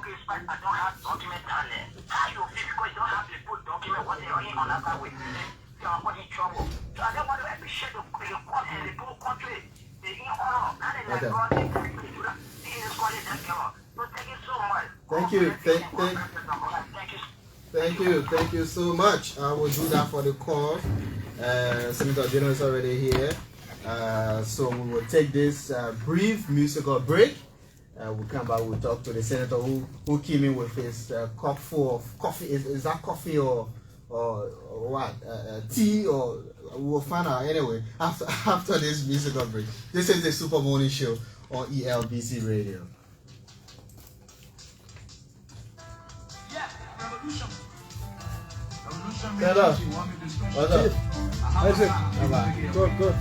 Christmas, I don't have document down there. How you feel because you don't have the full document what they are in on that way? You are in trouble. So I don't want to appreciate the whole country. The in honor. Now they like God, they do that. This is what they do. So thank you so much. Thank you. Thank you so much. I will do that for the call. Senator Dillon is already here. So we will take this brief musical break. We'll come back, we'll talk to the senator who came in with his cup full of coffee. Is that coffee or what? Tea, or we'll find out anyway after this musical break. This is the Super Morning Show on ELBC Radio. Hello. What's up? How's it? Good, good.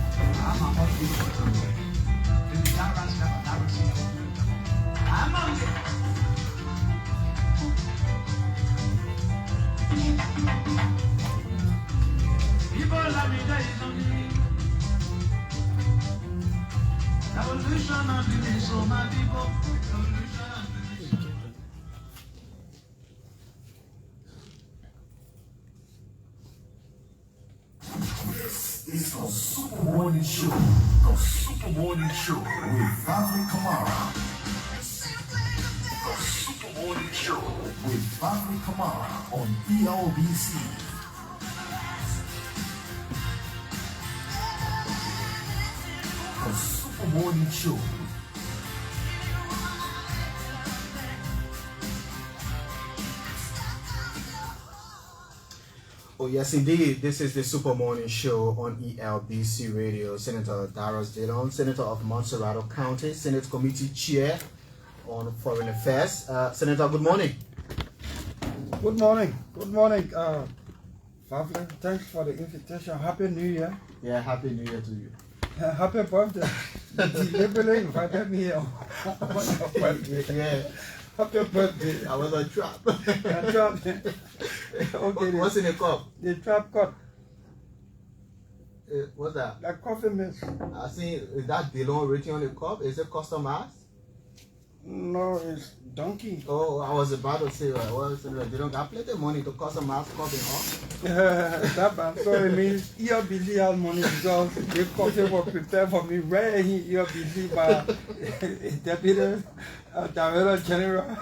It's the Super Morning Show. The Super Morning Show with Valerie Kamara. The Super Morning Show with Valerie Kamara on ELBC. The Super Morning Show. Oh yes, indeed. This is the Super Morning Show on ELBC Radio. Senator Darius Dillon, Senator of Montserrat County, Senate Committee Chair on Foreign Affairs. Senator, good morning. Good morning. Good morning. Favle, thanks for the invitation. Happy New Year. Yeah, Happy New Year to you. Happy birthday. Deliberately invited me here on your birthday. Yeah. Happy birthday. I was a trap. A trap. Okay. What's in the cup? The trap cup. What's that? The coffee mix. I see. Is that Dillon written on the cup? Is it customized? No, it's donkey. Oh, I was about to say, well, they don't got plenty of money to customize cup and all. That bad. So it means you're busy has money because the coffee was prepared for me right here. You're busy by Deputy Director General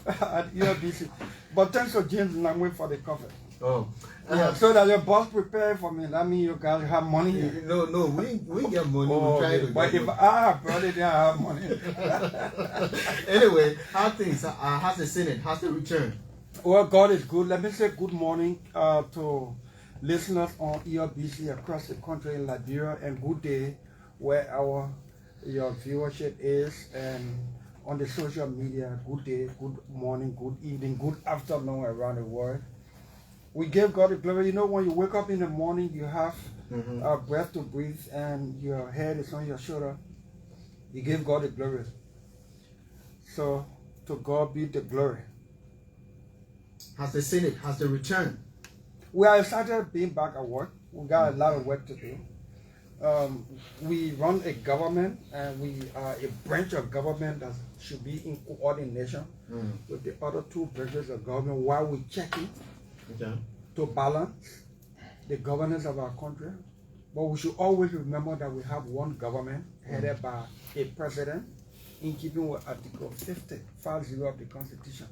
at ELBC. But thanks to James Langway for the coffee. Oh. Yeah, so that your boss prepared for me. That means you guys have money. No, we get money. Oh, we try to but get if money. I have brought it, I have money. Anyway, how things? How's the Senate? How's the return? Well, God is good. Let me say good morning to listeners on ELBC across the country in Liberia, and good day where your viewership is, and on the social media. Good day, good morning, good evening, good afternoon around the world. We give God the glory. You know, when you wake up in the morning, you have a breath to breathe, and your head is on your shoulder. You give God the glory. So, to God be the glory. Has the Senate? Has the return? We are excited being back at work. We got a lot of work to do. We run a government, and we are a branch of government that should be in coordination with the other two branches of government while we check it. Okay. To balance the governance of our country. But we should always remember that we have one government headed by a president in keeping with Article 50 of the Constitution.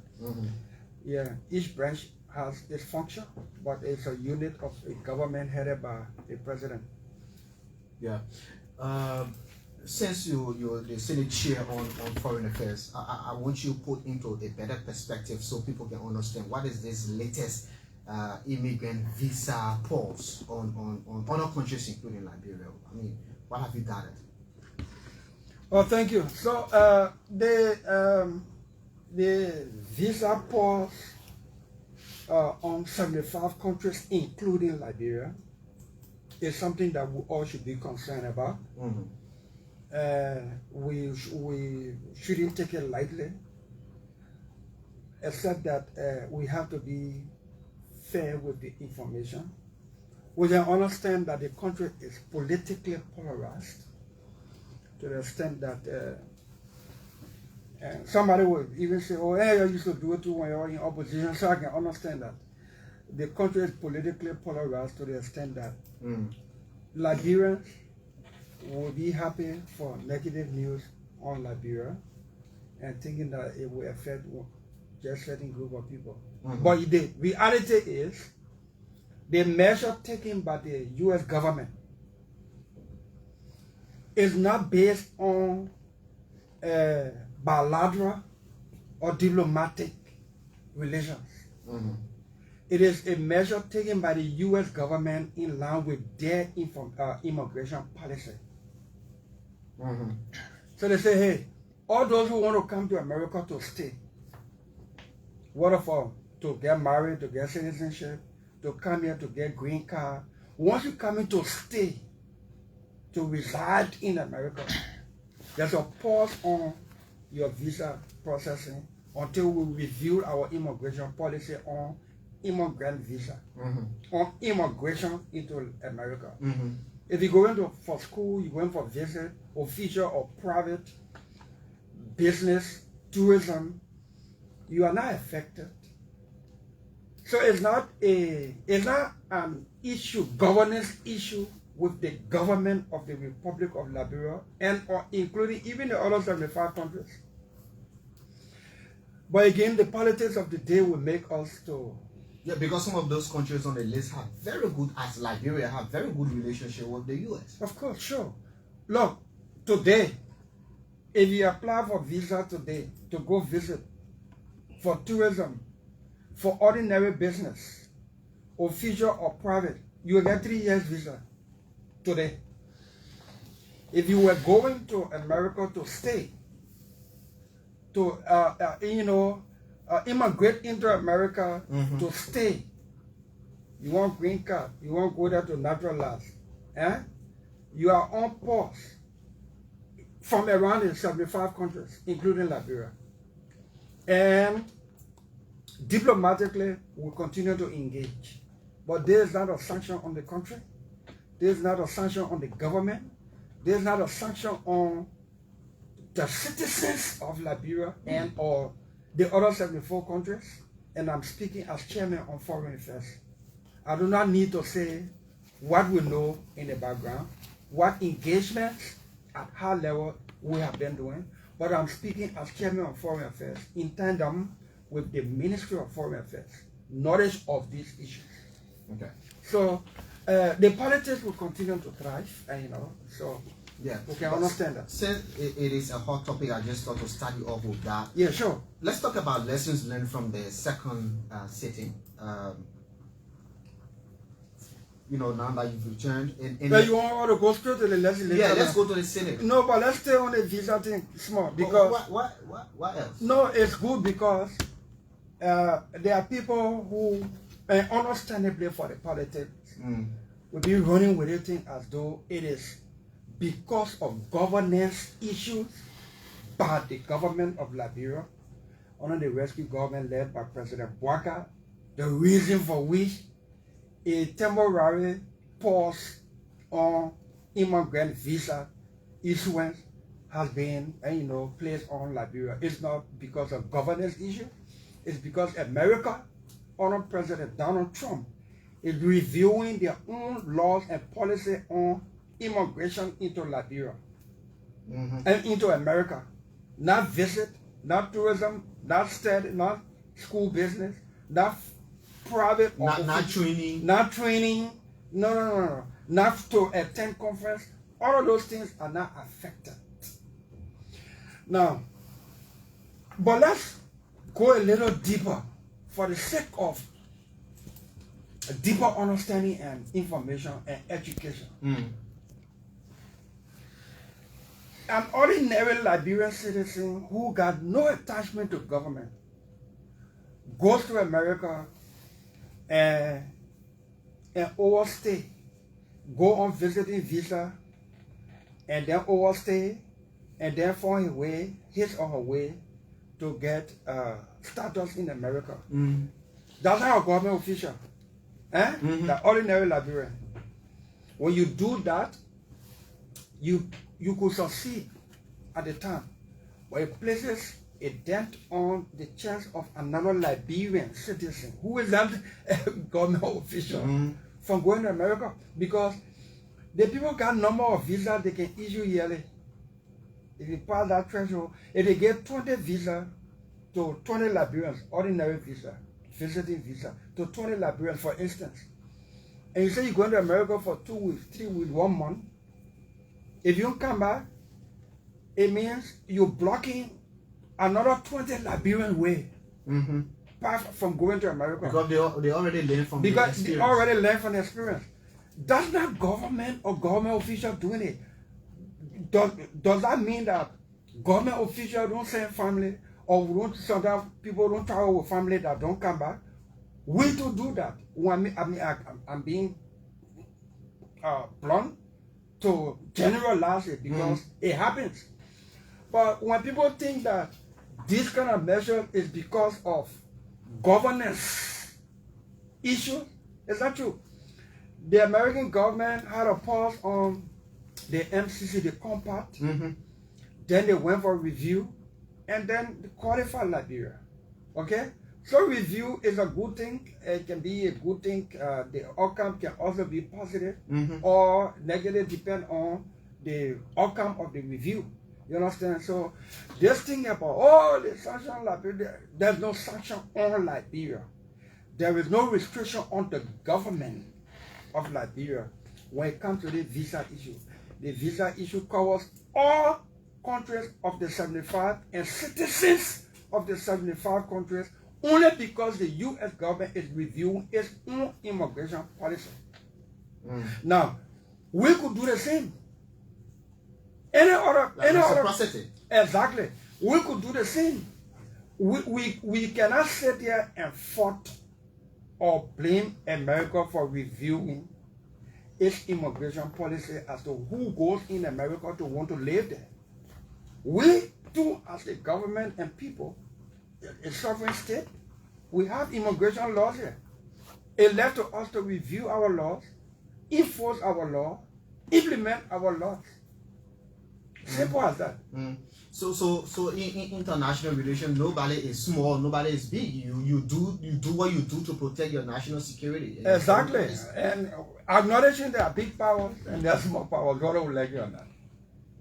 Yeah, each branch has its function, but it's a unit of a government headed by a president. Yeah. Since you're the Senate Chair on Foreign Affairs, I want you to put into a better perspective so people can understand what is this latest immigrant visa pause on other countries, including Liberia. I mean, what have you gathered? Well, thank you. So the visa pause on 75 countries, including Liberia, is something that we all should be concerned about. We shouldn't take it lightly, except that we have to be fair with the information. We can understand that the country is politically polarized to the extent that And somebody will even say, oh, hey, I used to do it too when you're in opposition, so I can understand that. The country is politically polarized to the extent that Liberians will be happy for negative news on Liberia and thinking that it will affect just certain group of people. But the reality is, the measure taken by the U.S. government is not based on bilateral or diplomatic relations. It is a measure taken by the U.S. government in line with their immigration policy. So they say, hey, all those who want to come to America to stay, whether for to get married, to get citizenship, to come here to get green card, once you come in to stay, to reside in America, there's a pause on your visa processing until we review our immigration policy on immigrant visa, on immigration into America. If you're going for school, you're going for visit, official or private, business, tourism, you are not affected. So it's not an issue, governance issue with the government of the Republic of Liberia and or including even the other 75 countries. But again, the politics of the day will make us to... Yeah, because some of those countries on the list have very good, as Liberia, have very good relationship with the U.S. Of course, sure. Look, today, if you apply for visa today to go visit, for tourism, for ordinary business, official or private, you will get 3 years visa today. If you were going to America to stay, to immigrate into America to stay, you want green card, you want to go there to naturalize, you are on pause from around the 75 countries, including Liberia. And diplomatically, we continue to engage. But there is not a sanction on the country. There is not a sanction on the government. There is not a sanction on the citizens of Liberia and or the other 74 countries. And I'm speaking as chairman on foreign affairs. I do not need to say what we know in the background, what engagements at high level we have been doing, but I'm speaking as chairman of foreign affairs in tandem with the Ministry of Foreign Affairs, knowledge of these issues. Okay. So the politics will continue to thrive, and so yeah, we can understand that. Since it is a hot topic, I just thought to start you off with that. Yeah, sure. Let's talk about lessons learned from the second sitting. Now that you've returned. You want to go straight to the legislature? Yeah, let's go to the Senate. No, but let's stay on the visa thing small. Because what else? No, it's good because there are people who, understandably for the politics, will be running with it as though it is because of governance issues by the government of Liberia, under the rescue government led by President Weah, the reason for which a temporary pause on immigrant visa issuance has been, placed on Liberia. It's not because of governance issue. It's because America, under President Donald Trump, is reviewing their own laws and policy on immigration into Liberia and into America. Not visit, not tourism, not study, not school business, not private, not training. Not training. No. Not to attend conference. All of those things are not affected. Now, but let's go a little deeper for the sake of a deeper understanding and information and education. An ordinary Liberian citizen who got no attachment to government goes to America and overstay, go on visiting visa, and then overstay, and then find his or her way to get status in America. That's how a government official, the ordinary Liberian. When you do that, you could succeed at the time, but it places a dent on the chance of another Liberian citizen who is not a government official from going to America, because the people got number of visas they can issue yearly. If you pass that threshold, if they get 20 visas to 20 Liberians, ordinary visa, visiting visa, to 20 Liberians, for instance, and you say you're going to America for 2 weeks, 3 weeks, 1 month, if you don't come back, it means you're blocking another 20 Liberian way from going to America. Because they already learned from the experience. They already learned from the experience. That's not government or government official doing it. Does that mean that government officials don't send family, or sometimes people don't travel with family that don't come back? We to do that. I'm being blunt to generalize it because it happens. But when people think that this kind of measure is because of governance issues, it's not true. The American government had a pause on the MCC, the compact. Then they went for review, and then they qualified Liberia. Okay? So review is a good thing. It can be a good thing. The outcome can also be positive or negative, depend on the outcome of the review. You understand? So this thing about, the sanction on Liberia, there's no sanction on Liberia. There is no restriction on the government of Liberia when it comes to the visa issue. The visa issue covers all countries of the 75 and citizens of the 75 countries, only because the U.S. government is reviewing its own immigration policy. Now, we could do the same. Any other reciprocity. Exactly. We could do the same. We cannot sit here and fault or blame America for reviewing its immigration policy as to who goes in America to want to live there. We too, as a government and people, a sovereign state, we have immigration laws here. It's left to us to review our laws, enforce our law, implement our laws. Simple as that. So in international relations, nobody is small, nobody is big. You do what you do to protect your national security. Exactly. And acknowledging there are big powers and there are small powers. God will like you on that.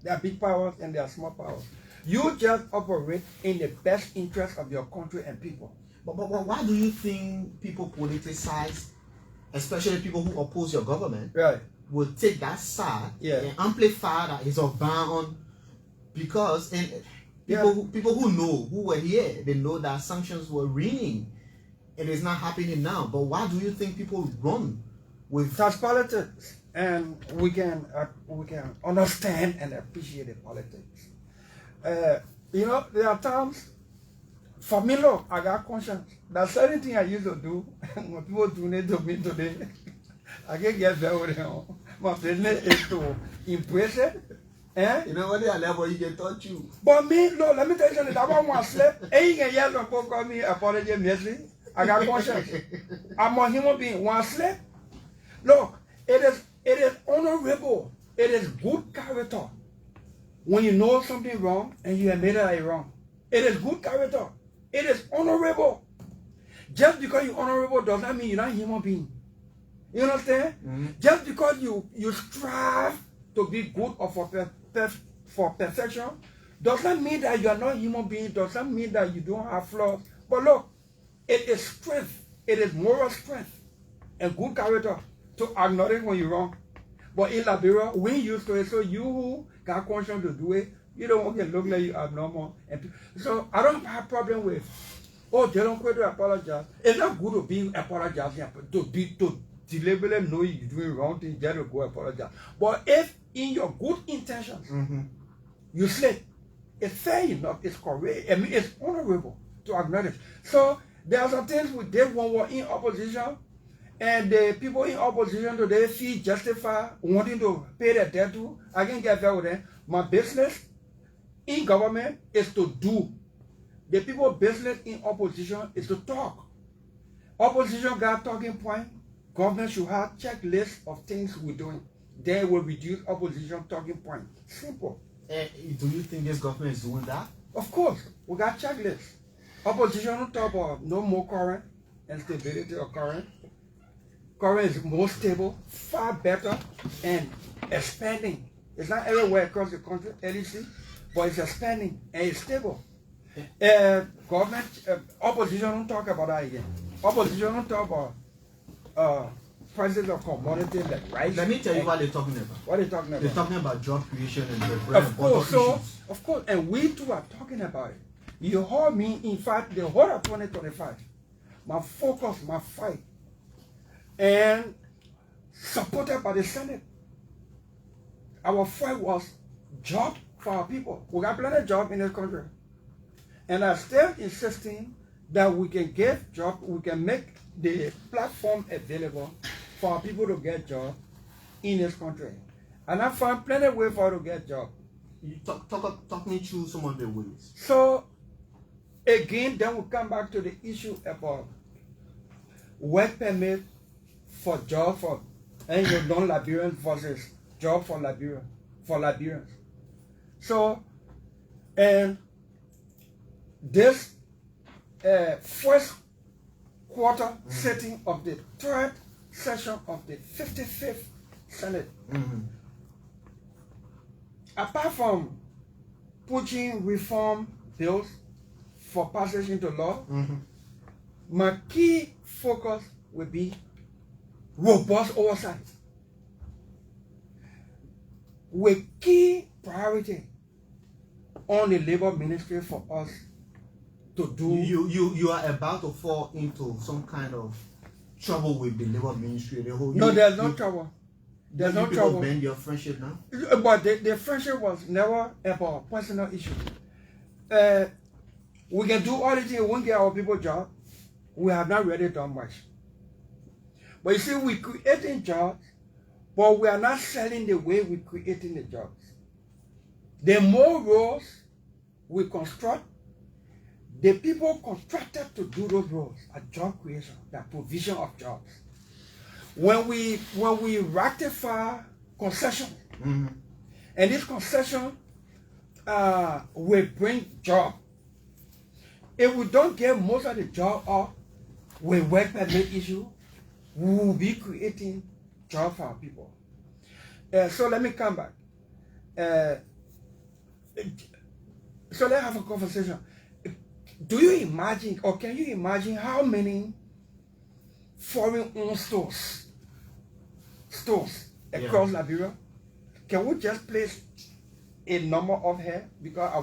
There are big powers and there are small powers. You just operate in the best interest of your country and people. But why do you think people politicize, especially people who oppose your government, will take that side and amplify that is of bound? Because people who know, who were here, they know that sanctions were ringing. It is not happening now. But why do you think people run with that's politics? And we can understand and appreciate the politics. There are times, for me, look, I got conscience. There's certain thing I used to do when people donate to me today. I can get there with them. My business is to embrace it. You know what they are level, he can touch you. But me, look, let me tell you something. That one was sleep. And you can hear some people call me apology mercy. I got conscience. I'm a human being. One sleep. Look, it is honorable. It is good character. When you know something wrong and you admit that it's wrong. It is good character. It is honorable. Just because you're honorable does not mean you're not a human being. You understand? Just because you strive to be good or for perfection does not mean that you are not a human being, does not mean that you don't have flaws. But look, it is strength, it is moral strength and good character to acknowledge when you're wrong. But in Liberia, we used to it, so you who got conscience to do it, you don't want to look like you abnormal. So I don't have a problem with, they don't quit to apologize. It's not good to be apologizing, to deliberately know you're doing wrong things, just to go apologize. But if in your good intentions, you slip, it's fair enough, it's correct, I mean, it's honorable to acknowledge. So there are some things we did when we were in opposition, and the people in opposition today feel justified wanting to pay their debt to. I can get that with them. My business in government is to do. The people's business in opposition is to talk. Opposition got talking point. Government should have checklist of things we're doing. Then we'll reduce opposition talking point. Simple. Do you think this government is doing that? Of course, we got checklists. Opposition on top of no more current and stability of current. Current is more stable, far better, and expanding. It's not everywhere across the country, LEC, but it's expanding and it's stable. Government, opposition don't talk about that again. Opposition don't talk about prices of commodities like rice. Let me tell you what they're talking about. What are they talking about? They're talking about job creation and the bread Of course, of course, and we too are talking about it. You heard me, in fact, the whole of 2025, my focus, my fight, and supported by the Senate. Our fight was job for our people. We got plenty of jobs in this country. And I'm still insisting that we can get jobs, we can make the platform available for our people to get jobs in this country. And I found plenty of ways for us to get jobs. You talk me through some of the ways. So, again, then we come back to the issue about work permit for job for non-Liberians versus job for Liberians. So, and this first quarter sitting of the third session of the 55th Senate, apart from pushing reform bills for passage into law, my key focus will be robust oversight with key priority on the labor ministry for us to do. You are about to fall into some kind of trouble with the labor ministry. There's no trouble. There's no trouble. Bend your friendship now? But the friendship was never about personal issue. We can do all the things, we won't get our people jobs. We have not really done much. But you see, we're creating jobs, but we are not selling the way we're creating the jobs. The more roles we construct, the people contracted to do those roles are job creation, the provision of jobs. When we ratify concession, and this concession will bring job. If we don't get most of the job up with work permit issue, we will be creating jobs for our people. So let me come back. So let's have a conversation. Do you imagine, or can you imagine how many foreign-owned stores across Liberia? Can we just place a number of here? Because I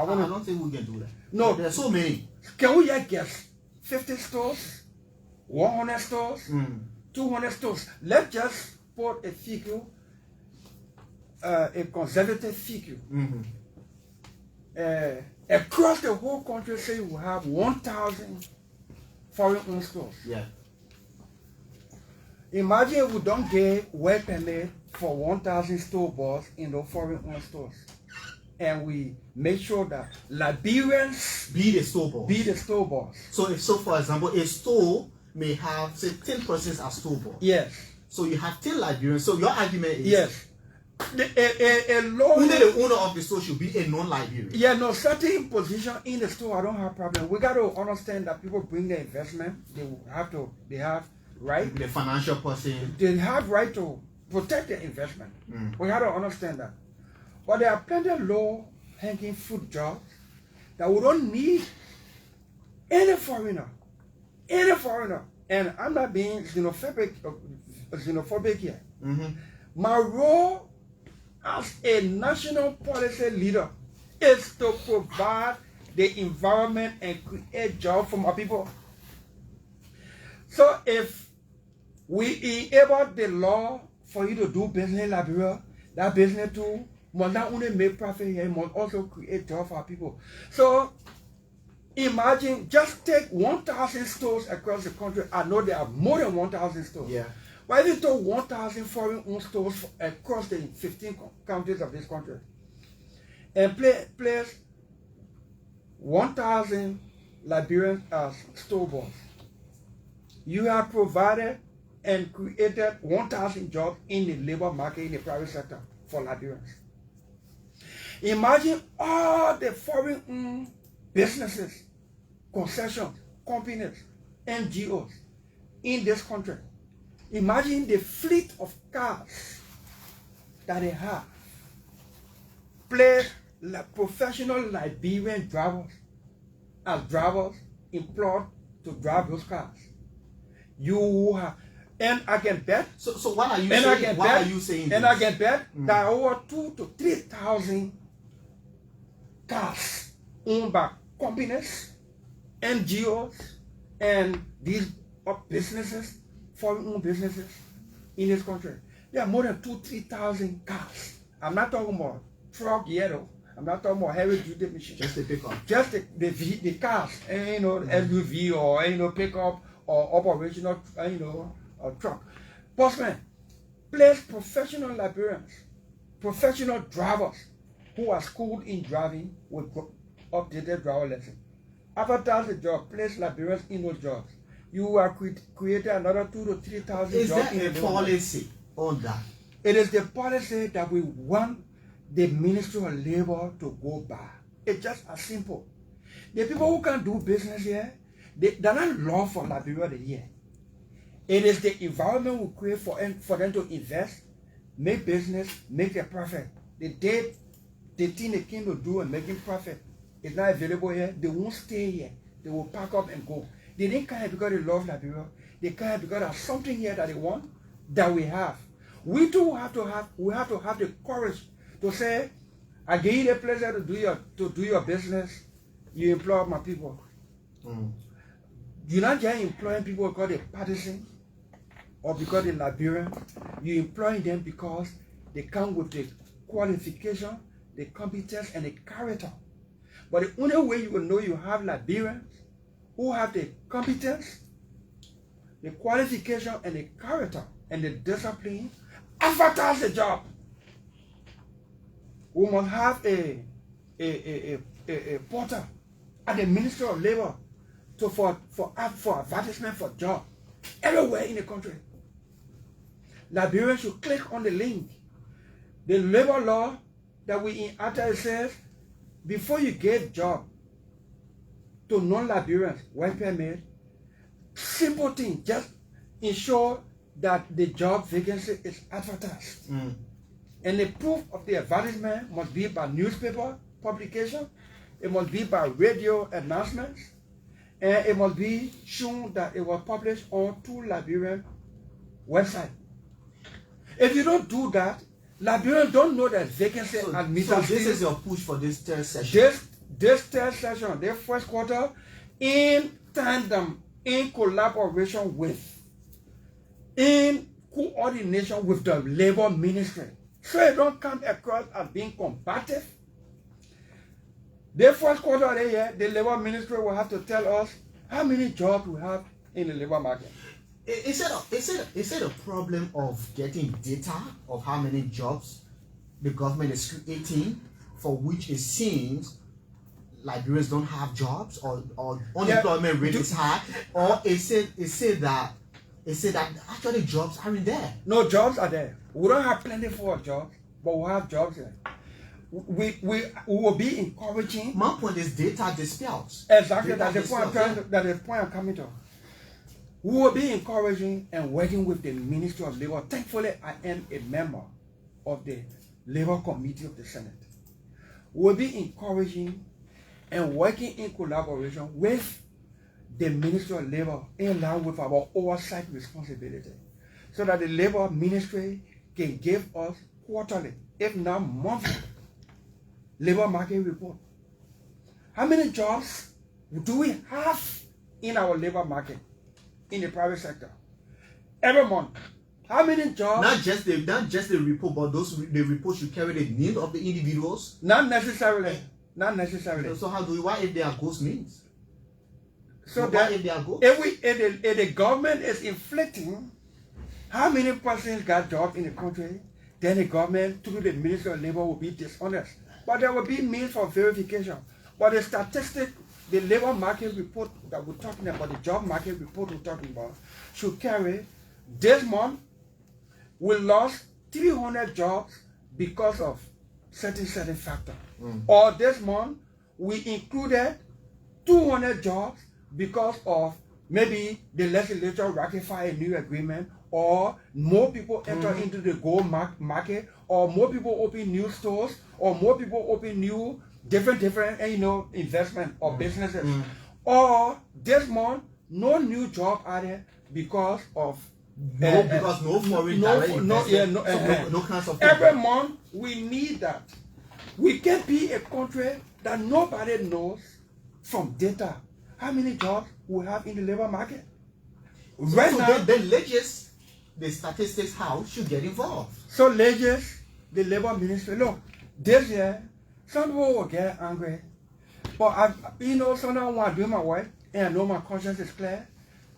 don't think we can do that. No, there's so many. Can we just guess 50 stores, 100 stores, 200 stores? Let's just put a figure, a conservative figure. Across the whole country, say we have 1,000 foreign-owned stores. Yeah. Imagine if we don't get work permit for 1,000 store boss in the foreign-owned stores, and we make sure that Liberians be the store boss. Be the store boss. So for example, a store may have say 10 persons as store boss. Yes. So you have 10 Liberians. So your argument is yes. Only the owner of the store should be a non-Liberian. Yeah, no, certain position in the store, I don't have problem. We got to understand that people bring their investment. They have right. The financial person. They have right to protect their investment. We got to understand that. But there are plenty of low-hanging fruit jobs that we don't need any foreigner. And I'm not being xenophobic here. My role as a national policy leader is to provide the environment and create jobs for my people. So if we enable the law for you to do business in Liberia, that business too must not only make profit here, it must also create jobs for our people. So imagine, just take 1,000 stores across the country. I know there are more than 1,000 stores. Yeah. But if you took 1,000 foreign-owned stores across the 15 counties of this country, and place 1,000 Liberians as store boss, you have provided and created 1,000 jobs in the labor market in the private sector for Liberians. Imagine all the foreign businesses, concessions, companies, NGOs in this country. Imagine the fleet of cars that they have. Place professional Liberian drivers as drivers employed to drive those cars. You have, and I can bet. So what are you saying? Why are you saying And this? I can bet that over 2,000 to 3,000 cars owned by companies, NGOs, and these businesses, foreign businesses in this country. There are more than 2,000-3,000 cars. I'm not talking about truck yet. I'm not talking about heavy duty machines. Just the pickup. Just the cars, and, SUV or pickup or operational, a truck. Postman, place professional Liberians, professional drivers who are schooled in driving with updated driver lessons. Advertise the job, place Liberians in those jobs. You are creating another 2,000 to 3,000 Is jobs. there a policy on that? It is the policy that we want the Ministry of Labor to go by. It's just as simple. The people who can do business here, they're not law for Liberia here. It is the environment we create for them to invest, make business, make a profit. The day the thing they came to do and making profit is not available here, they won't stay here. They will pack up and go. They didn't come here because they love Liberia. They come here because there's something here that they want that we have. We too have to have the courage to say, I give you the pleasure to do your business. You employ my people. You're not just employing people because they're partisan or because they're Liberian. You're employing them because they come with the qualification, the competence, and the character. But the only way you will know you have Liberians who have the competence, the qualification, and the character, and the discipline, advertise the job. We must have a portal at the Ministry of Labor for advertisement for job everywhere in the country. Liberians should click on the link. The labor law that we enacted says before you give job to non-Liberians, work permit, simple thing, just ensure that the job vacancy is advertised. And the proof of the advertisement must be by newspaper publication, it must be by radio announcements, and it must be shown that it was published on 2 Liberian websites. If you don't do that, Liberians don't know that vacancy admitted. So this is your push for this third session? This third session, the first quarter, in tandem, in collaboration with, in coordination with the Labor Ministry. So it don't come across as being combative. The first quarter of the year, the Labor Ministry will have to tell us how many jobs we have in the labor market. Is it a problem of getting data of how many jobs the government is creating, for which it seems Liberians don't have jobs, or unemployment rate is high, or is it that actually jobs aren't there? No, jobs are there. We don't have plenty for jobs, but we have jobs there. We will be encouraging. My point is data dispels. Exactly, that's the point I'm coming to. We will be encouraging and working with the Ministry of Labor. Thankfully, I am a member of the Labor Committee of the Senate. We will be encouraging and working in collaboration with the Ministry of Labor in line with our oversight responsibility, so that the Labor Ministry can give us quarterly, if not monthly, labor market report. How many jobs do we have in our labor market in the private sector every month? How many jobs? Not just the report, but the report should carry the name of the individuals. Not necessarily. Not necessarily. So how do we? Why if they are ghost names? So why if they are ghosts? If the government is inflicting how many persons got jobs in the country, then the government through the Ministry of Labor will be dishonest. But there will be means for verification. But the statistic, the labor market report that we're talking about, the job market report we're talking about, should carry this month we lost 300 jobs because of certain factor. Or this month, we included 200 jobs because of maybe the legislature ratify a new agreement, or more people enter into the gold market, or more people open new stores, or more people open new different investment or businesses. Or this month, no new job added because of because no foreign direct investment, no kinds of every month we need that. We can be a country that nobody knows from data how many jobs we have in the labor market. Right so now, the legislation, the statistics house should get involved. So legislation, the labor ministry, look, this year, some people will get angry. But sometimes when I do my work and I know my conscience is clear,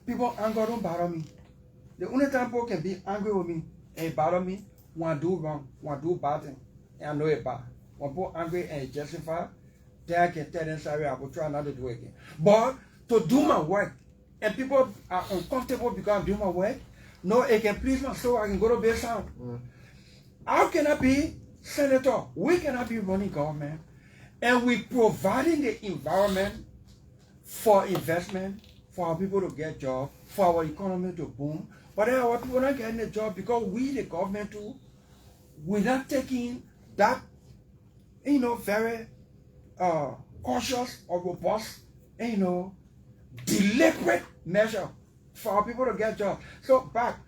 people anger don't bother me. The only time people can be angry with me and bother me when I do wrong, when I do bad thing, and I know it bad. When people angry and justify, then I can tell them sorry, I will try not to do it again. But to do my work, and people are uncomfortable because I'm doing my work, no, it can please my soul, I can go to bed sound. How can I be senator? We cannot be running government. And we providing the environment for investment, for our people to get jobs, for our economy to boom. But then our people not getting a job because we, the government too, we're not taking that, very cautious or robust, deliberate measure for our people to get jobs. So back,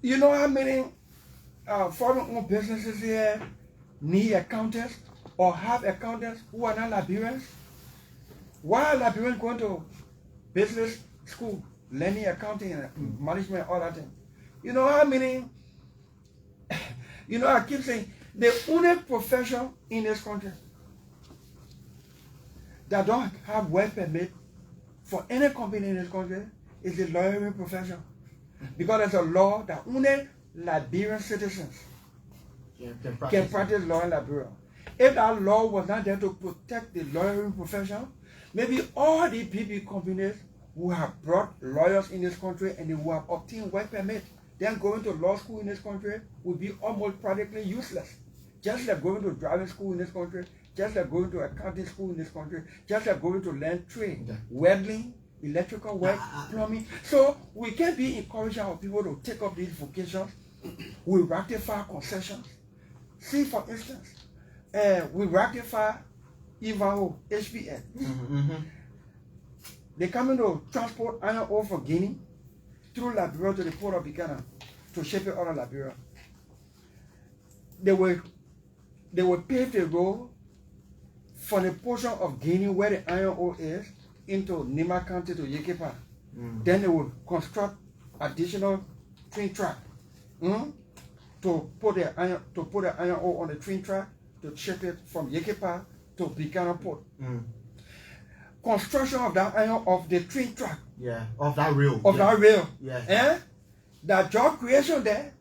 you know how many foreign-owned businesses here need accountants or have accountants who are not Liberians? Why are Liberians going to business school, learning accounting and management, all that thing? You know how many, I keep saying, the only profession in this country that don't have work permit for any company in this country is the lawyering profession. Because there's a law that only Liberian citizens can practice law in Liberia. If that law was not there to protect the lawyering profession, maybe all the PB companies who have brought lawyers in this country and who have obtained work permit, then going to law school in this country would be almost practically useless. Just like going to driving school in this country, just like going to accounting school in this country, just like going to learn trade, welding, electrical work, plumbing. So we can't be encouraging our people to take up these vocations. We ratify concessions. See, for instance, we ratify Ivanhoe, HPN. They come in to transport iron ore from Guinea through Liberia to the port of Buchanan to ship it out of Liberia. They will pave the road from the portion of Guinea where the iron ore is into Nima County to Yekepa. Then they will construct additional train track to put the iron ore on the train track to ship it from Yekepa to Buchanan Port. Construction of that iron of the train track. Yeah, of that rail. That rail. Yeah. That job creation there.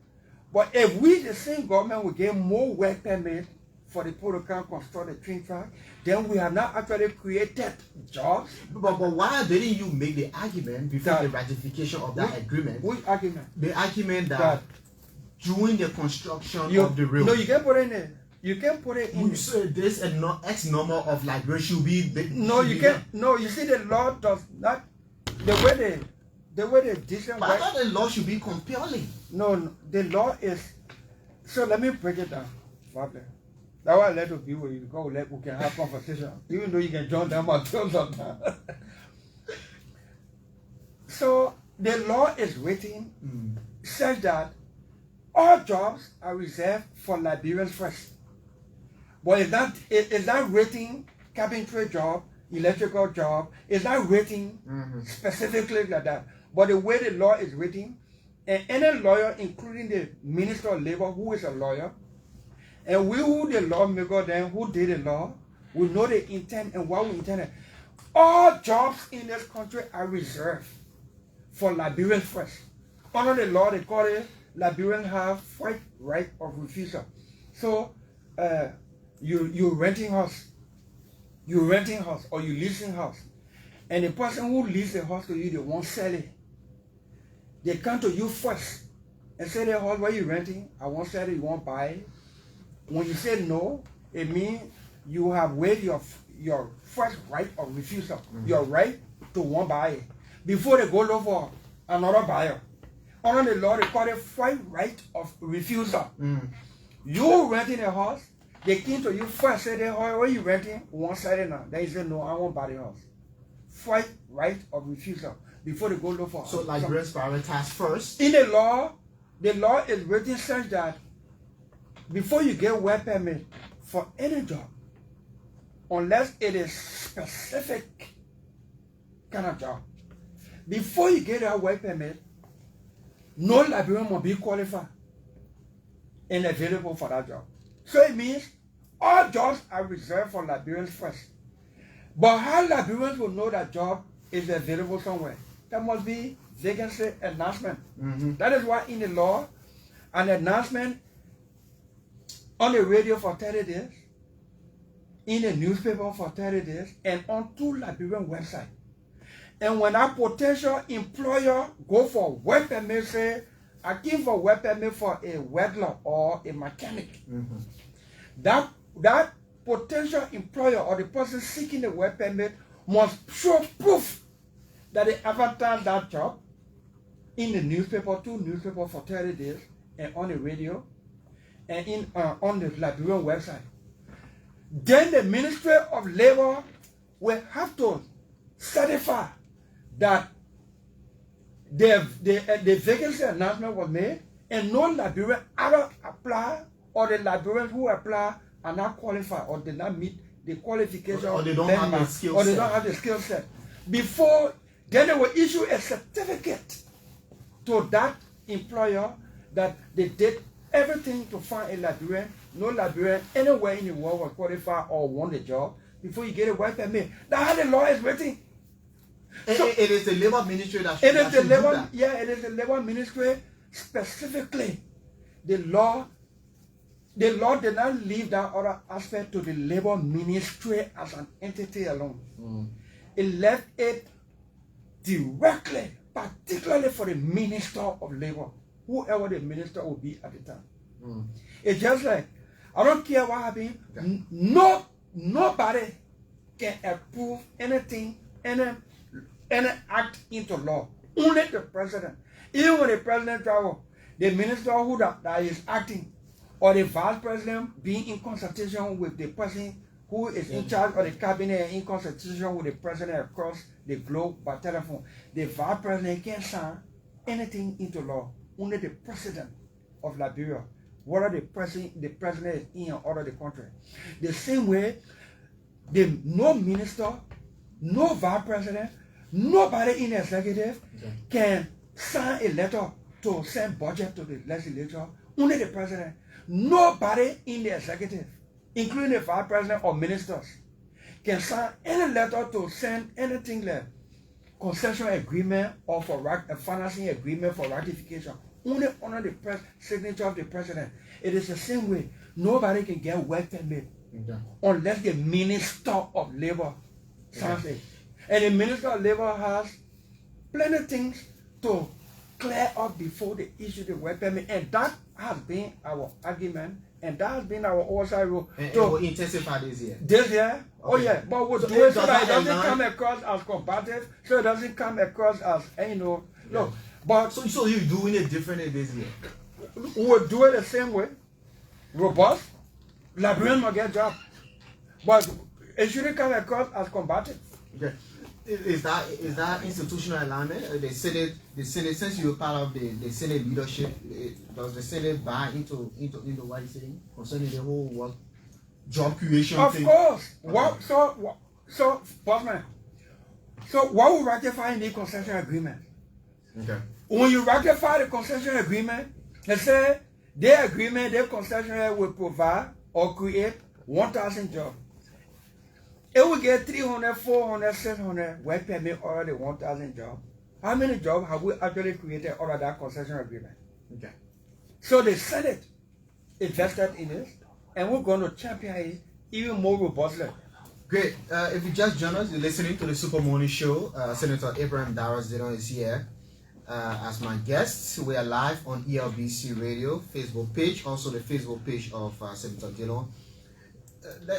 But if we, the same government, will get more work permit for the people to construct the train track, then we have not actually created jobs. But why didn't you make the argument before the ratification of that agreement? Which argument? The argument that during the construction of the rail. No, you can't put it in there. You can't put it in. You said this and not X number of Liberia should be. No, you can't. No, you see, the law does not. The way the decision. But I thought the law should be compelling. No, the law is. So let me break it down, Fabio. That's why I let you be with you because we can have conversation, even though you can join them or tell them. So the law is written such that all jobs are reserved for Liberians first. But it's not written carpentry job, electrical job. It's not written specifically like that. But the way the law is written, and any lawyer, including the Minister of Labor, who is a lawyer, and we who the lawmaker then, who did the law, we know the intent and what we intended. All jobs in this country are reserved for Liberians first. Under the law, they call it Liberians have first right of refusal. So you renting house or you leasing house, and the person who leases the house to you, they won't sell it. They come to you first and say, the house where you renting, I won't sell it, you won't buy it. When you say no, it means you have waived your first right of refusal, your right to one buyer, before they go look for another buyer. Under the law, they call it first right of refusal. You renting a house, they came to you first, say, where you renting? One side now. Then you say, no, I won't buy the house. First right of refusal, before they go look for. So Liberians prioritize first. In the law is written such that before you get work permit for any job, unless it is specific kind of job, before you get that work permit, no Liberian must be qualified and available for that job. So it means all jobs are reserved for Liberians first. But how Liberians will know that job is available somewhere? There must be vacancy announcement. That is why in the law, an announcement on the radio for 30 days, in the newspaper for 30 days, and on 2 Liberian websites. And when a potential employer go for work permit, say, I came for work permit for a welder or a mechanic. That potential employer or the person seeking the work permit must show proof that they advertised that job in the newspaper, 2 newspapers for 30 days, and on the radio, and on the Liberian website. Then the Ministry of Labor will have to certify that the vacancy announcement was made, and no Liberian ever apply, or the Liberians who apply are not qualified, or did not meet the qualification, or they don't have the skill set. Or they don't have the skill set. Before, then they will issue a certificate to that employer that they did everything to find a Liberian. No Liberian anywhere in the world was qualified or won the job before you get a work permit. That's how the law is written. So, it is the labor ministry that should, it is the labor, do that. yeah, it is the labor ministry specifically. The law did not leave that other aspect to the labor ministry as an entity alone. It left it directly, particularly for the minister of labor, whoever the minister will be at the time. It's just like, I don't care what happens, nobody can approve anything, any act into law. Only the president. Even when the president travel, the minister who that is acting, or the vice president being in consultation with the person who is in charge of the cabinet and in consultation with the president across the globe by telephone, the vice president can't sign anything into law. Only the president of Liberia, whether the president is in or out of the country. The same way, no minister, no vice president, nobody in the executive can sign a letter to send budget to the legislature. Only the president. Nobody in the executive, including the vice president or ministers, can sign any letter to send anything like concession agreement or for a financing agreement for ratification. Only under the signature of the president. It is the same way. Nobody can get work permit unless the Minister of Labor signs it. And the Minister of Labor has plenty of things to clear up before they issue the work permit. And that has been our argument, and that has been our oversight rule. And it will intensify this year. This year? Okay. Oh yeah, but we'll So do it so that it does that doesn't come across as combative, so it doesn't come across as, no. But So you're doing it differently this year? we'll do it the same way. Robust, Liberian will get job. But it shouldn't come across as combative. Okay. Is that institutional alignment? The Senate, since you're part of the Senate leadership, does the Senate buy into what you're saying concerning the whole work job creation thing? Of course. So, Bossman, so what will ratify the concession agreement? Okay. When you ratify the concession agreement, they say their agreement, their concession will provide or create 1,000 jobs. It will get 300, 400, 600 work permit out of the 1,000 jobs. How many jobs have we actually created out of that concession agreement? Okay. So the Senate invested in it, and we're going to champion it even more robustly. Great. If you just joined us, you're listening to the Super Morning Show. Senator Abraham Darius Dillon is here as my guest. We are live on ELBC Radio Facebook page, also the Facebook page of Senator Dillon.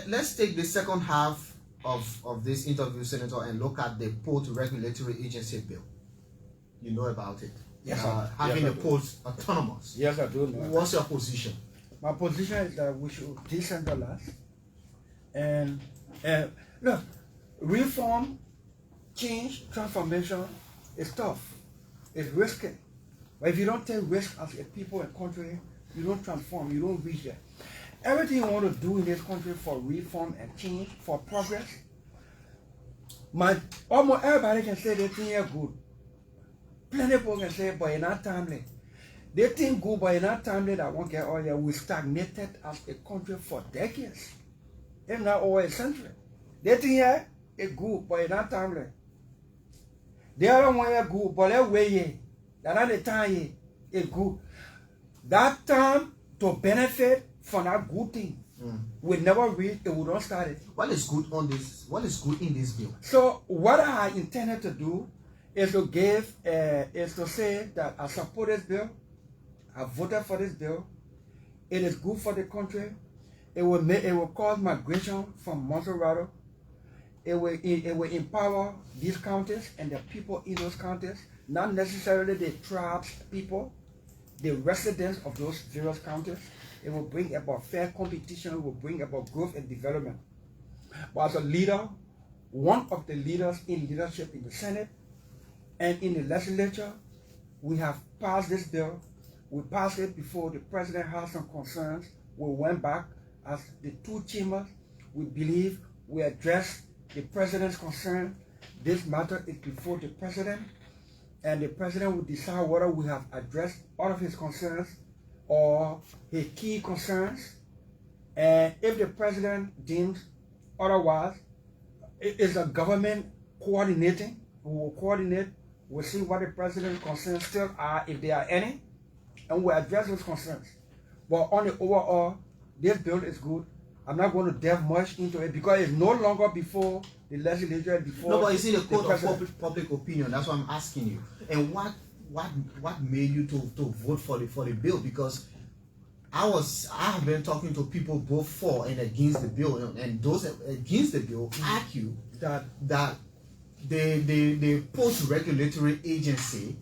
let's take the second half of this interview, Senator, and look at the Port Regulatory Agency bill. You know about it. Yes, having yes, the ports autonomous. Yes, I do know. What's your position? My position is that we should decentralize and look, reform, change, transformation is tough. It's risky. But if you don't take risk as a people and country, you don't transform, you don't reach there. Everything you want to do in this country for reform and change, for progress, almost everybody can say they think you're good. Plenty of people can say, but you're not timely. They think good, but you're not timely that won't get all here. We stagnated as a country for decades, if not over a century. They think yeah, it's good, but you're not timely. The other one is good, but they're way here. That's not the time it's good. That time to benefit from that good thing we never reach, it would not start it. What is good on this? What is good in this bill? So what I intended to do is to say that I support this bill. I voted for this bill. It is good for the country. It will cause migration from Monterrey. It will empower these counties and the people in those counties, not necessarily the tribes people, the residents of those various counties. It will bring about fair competition. It will bring about growth and development. But as a leader, one of the leaders in leadership in the Senate and in the legislature, we have passed this bill. We passed it before the president had some concerns. We went back as the two chambers. We believe we addressed the president's concern. This matter is before the president, and the president will decide whether we have addressed all of his concerns or his key concerns. And if the president deems otherwise, it is a government coordinating. We will coordinate. We'll see what the president's concerns still are, if there are any, and we'll address those concerns. But on the overall, this bill is good. I'm not going to delve much into it because it's no longer before the legislature. Before no, but it's in the court of public opinion. That's what I'm asking you. And what made you to vote for the bill? Because I have been talking to people both for and against the bill, and those against the bill argue that the Port Regulatory Agency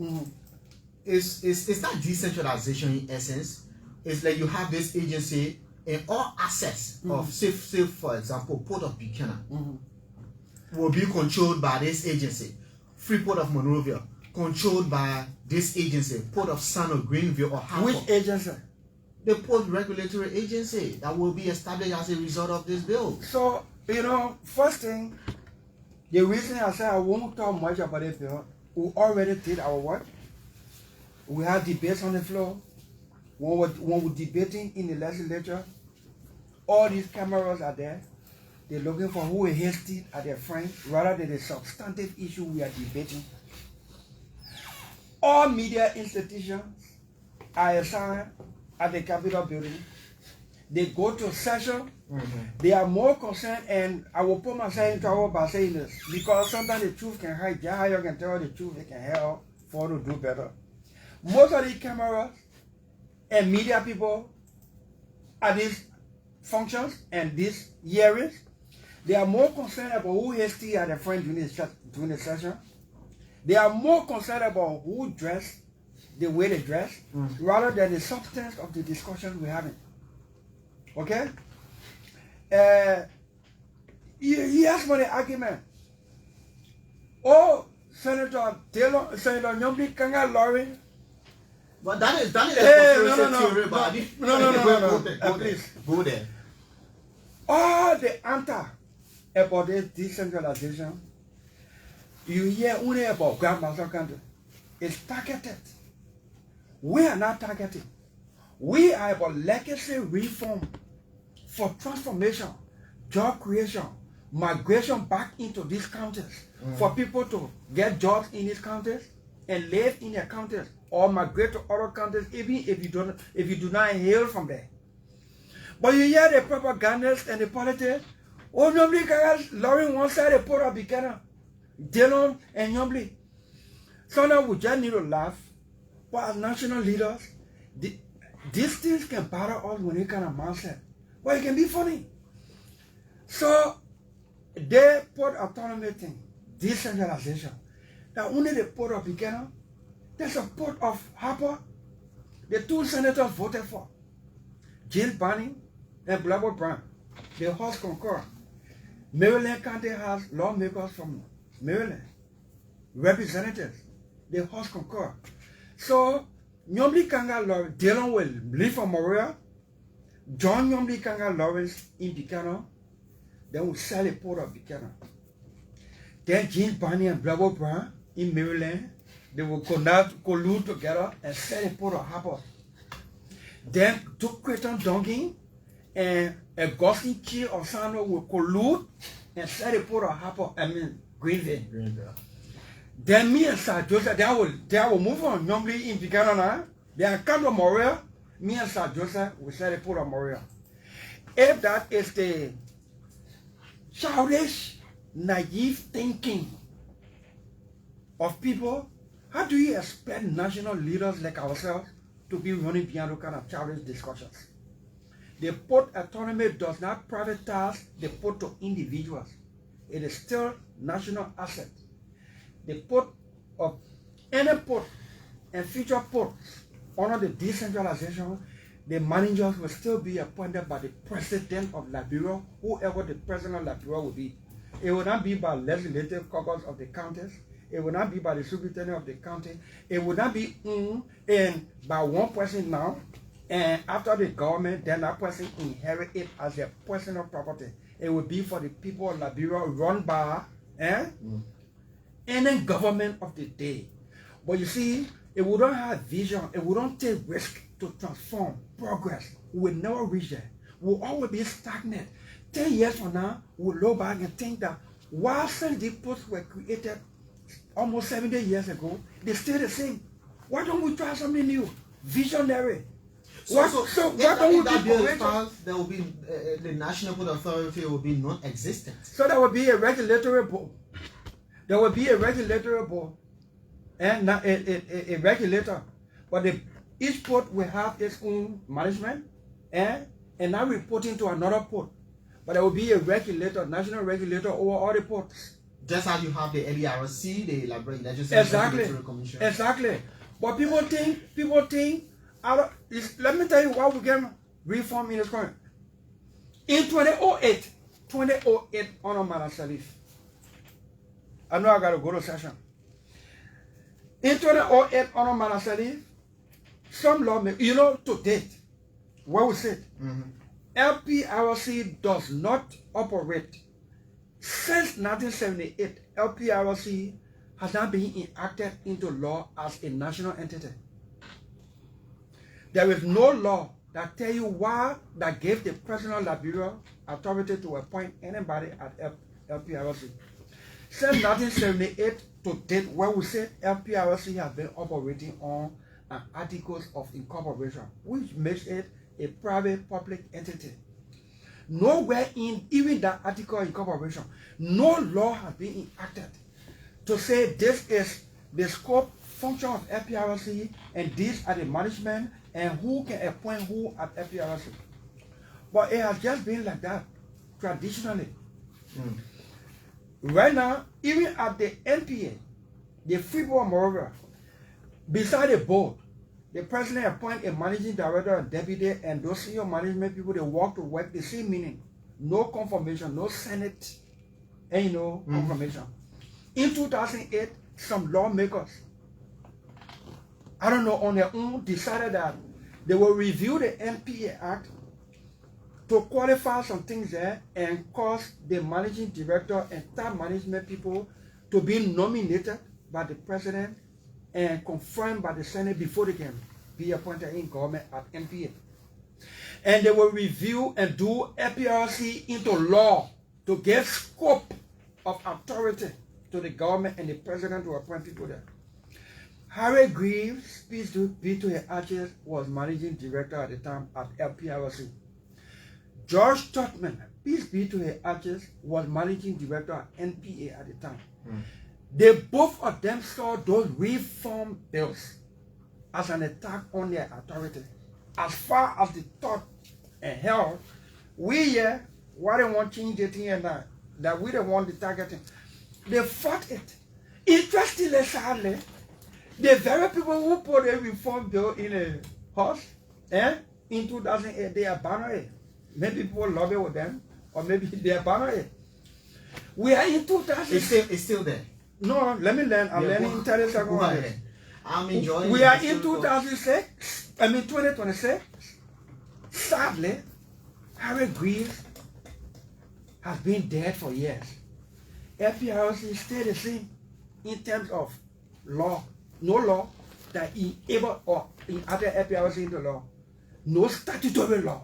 is not decentralization in essence. It's like you have this agency and all assets of say for example Port of Buchanan will be controlled by this agency. Freeport of Monrovia controlled by this agency. Port of Sano, Greenville, or Hartford. Which agency? The Port Regulatory Agency that will be established as a result of this bill. So, first thing, the reason I said I won't talk much about this bill, we already did our work. We had debates on the floor. When we're debating in the legislature, all these cameras are there. They're looking for who is hasty at their friend rather than the substantive issue we are debating. All media institutions are assigned at the Capitol building. They go to session. They are more concerned, and I will put myself in trouble by saying this, because sometimes the truth can hide. Just how you can tell the truth, it can help for to do better. Most of these cameras and media people at these functions and these hearings, they are more concerned about who hasty at their friend during the session. They are more concerned about who dressed the way they dress, rather than the substance of the discussion we're having. Okay? He asked for the argument. Oh, Senator Dillon, Senator Nyombi, Kanga Laurie. But that is a theory. No, please. Go there. All the answer about this decentralization, you hear only about Grandmaster Country. It's targeted. We are not targeted. We are about legacy reform for transformation, job creation, migration back into these counties, for people to get jobs in these counties and live in their counties, or migrate to other countries, even if you do not hail from there. But you hear the propagandists and the politics. Oh, nobody guys, Laurie one side, the Port of Buchanan, Dillon and Nyombi. Sometimes we just need to laugh. But as national leaders, these things can bother us when they kind of mindset. But it can be funny. So they put autonomy thing, decentralization. That only the port of Buchanan, there's a port of Harper, the two senators voted for. Jill Barney and Blackwood Brown. The House concur. Maryland County has lawmakers from Maryland, representatives. The House concur. So, Nyomli Kanga Lawrence, Dillon will leave from Moria. John Nyomli Kanga Lawrence in Buchanan. Then we sell the port of Buchanan. Then Jill Barney and Blackwood Brown in Maryland, they will collude together and sell the port of Harper. Then took Creighton Duncan and Augustine Chi of Sano will collude and sell the port of Harper, Greenville. Then me and Sir Joseph, they will move on normally in Buchanan now. Then come to Moria, me and Sir Joseph will sell the port of Moria. If that is the childish, naive thinking of people, how do you expect national leaders like ourselves to be running behind those kind of childish discussions? The port autonomy does not privatize the port to individuals. It is still national asset. The port of any port and future ports under the decentralization, the managers will still be appointed by the president of Liberia, whoever the president of Liberia will be. It will not be by legislative caucus of the counties. It will not be by the superintendent of the county. It will not be and by one person now, and after the government, then that person inherit it as their personal property. It will be for the people of Liberia, run by any government of the day. But you see, if we don't have vision, if we don't take risk to transform, progress, we will never reach there. We'll always be stagnant. 10 years from now, we'll look back and think that while these posts were created almost 70 years ago, they're still the same. Why don't we try something new? Visionary. So why don't we that bill passed, there will be the National Port Authority will be non-existent. So there will be a regulatory board. There will be a regulatory board and not a regulator. But each port will have its own management and not reporting to another port. But there will be a regulator, national regulator over all the ports. Just as you have the LERC, the Liberian Regulatory Commission. Exactly. But people think, let me tell you why we can reform in this country. In 2008 on Madam Salif. I know I got to go to session. In 2008 on Madam Salif, some lawmakers, to date, what we said, LPRC does not operate. Since 1978, LPRC has not been enacted into law as a national entity. There is no law that tells you why that gave the president of Liberia authority to appoint anybody at LPRC. Since 1978 to date, where we said LPRC has been operating on an articles of incorporation, which makes it a private public entity. Nowhere in even that article of incorporation, no law has been enacted to say this is the scope, function of LPRC, and these are the management and who can appoint who at LPRC. But it has just been like that traditionally. Right now, even at the NPA, the Freeport Moreover, beside the board, the president appoints a managing director and deputy, and those senior management people, they walk to work the same meaning. No confirmation, no Senate, and confirmation. In 2008, some lawmakers, I don't know, on their own, decided that they will review the NPA Act to qualify some things there and cause the managing director and top management people to be nominated by the president and confirmed by the Senate before they can be appointed in government at NPA. And they will review and do LPRC into law to give scope of authority to the government and the president to appoint people there. Harry Greaves, peace be to his ashes, was managing director at the time at LPRC. George Tubman, peace be to his ashes, was managing director at NPA at the time. They both of them saw those reform bills as an attack on their authority. As far as the thought and held, Weah Why they want to change the thing and that we don't want the targeting. They fought it. Interestingly, sadly, the very people who put a reform bill in a house, in 2008, they abandoned it. Maybe people love it with them, or maybe they abandoned it. We are in 2000. It's still there. No, let me learn. I'm learning in 30 seconds. I'm enjoying. We are in 2006. 2026. Sadly, Harry Greaves has been dead for years. FPRC stayed the same in terms of law. No law that enable or in other FPRC into law. No statutory law.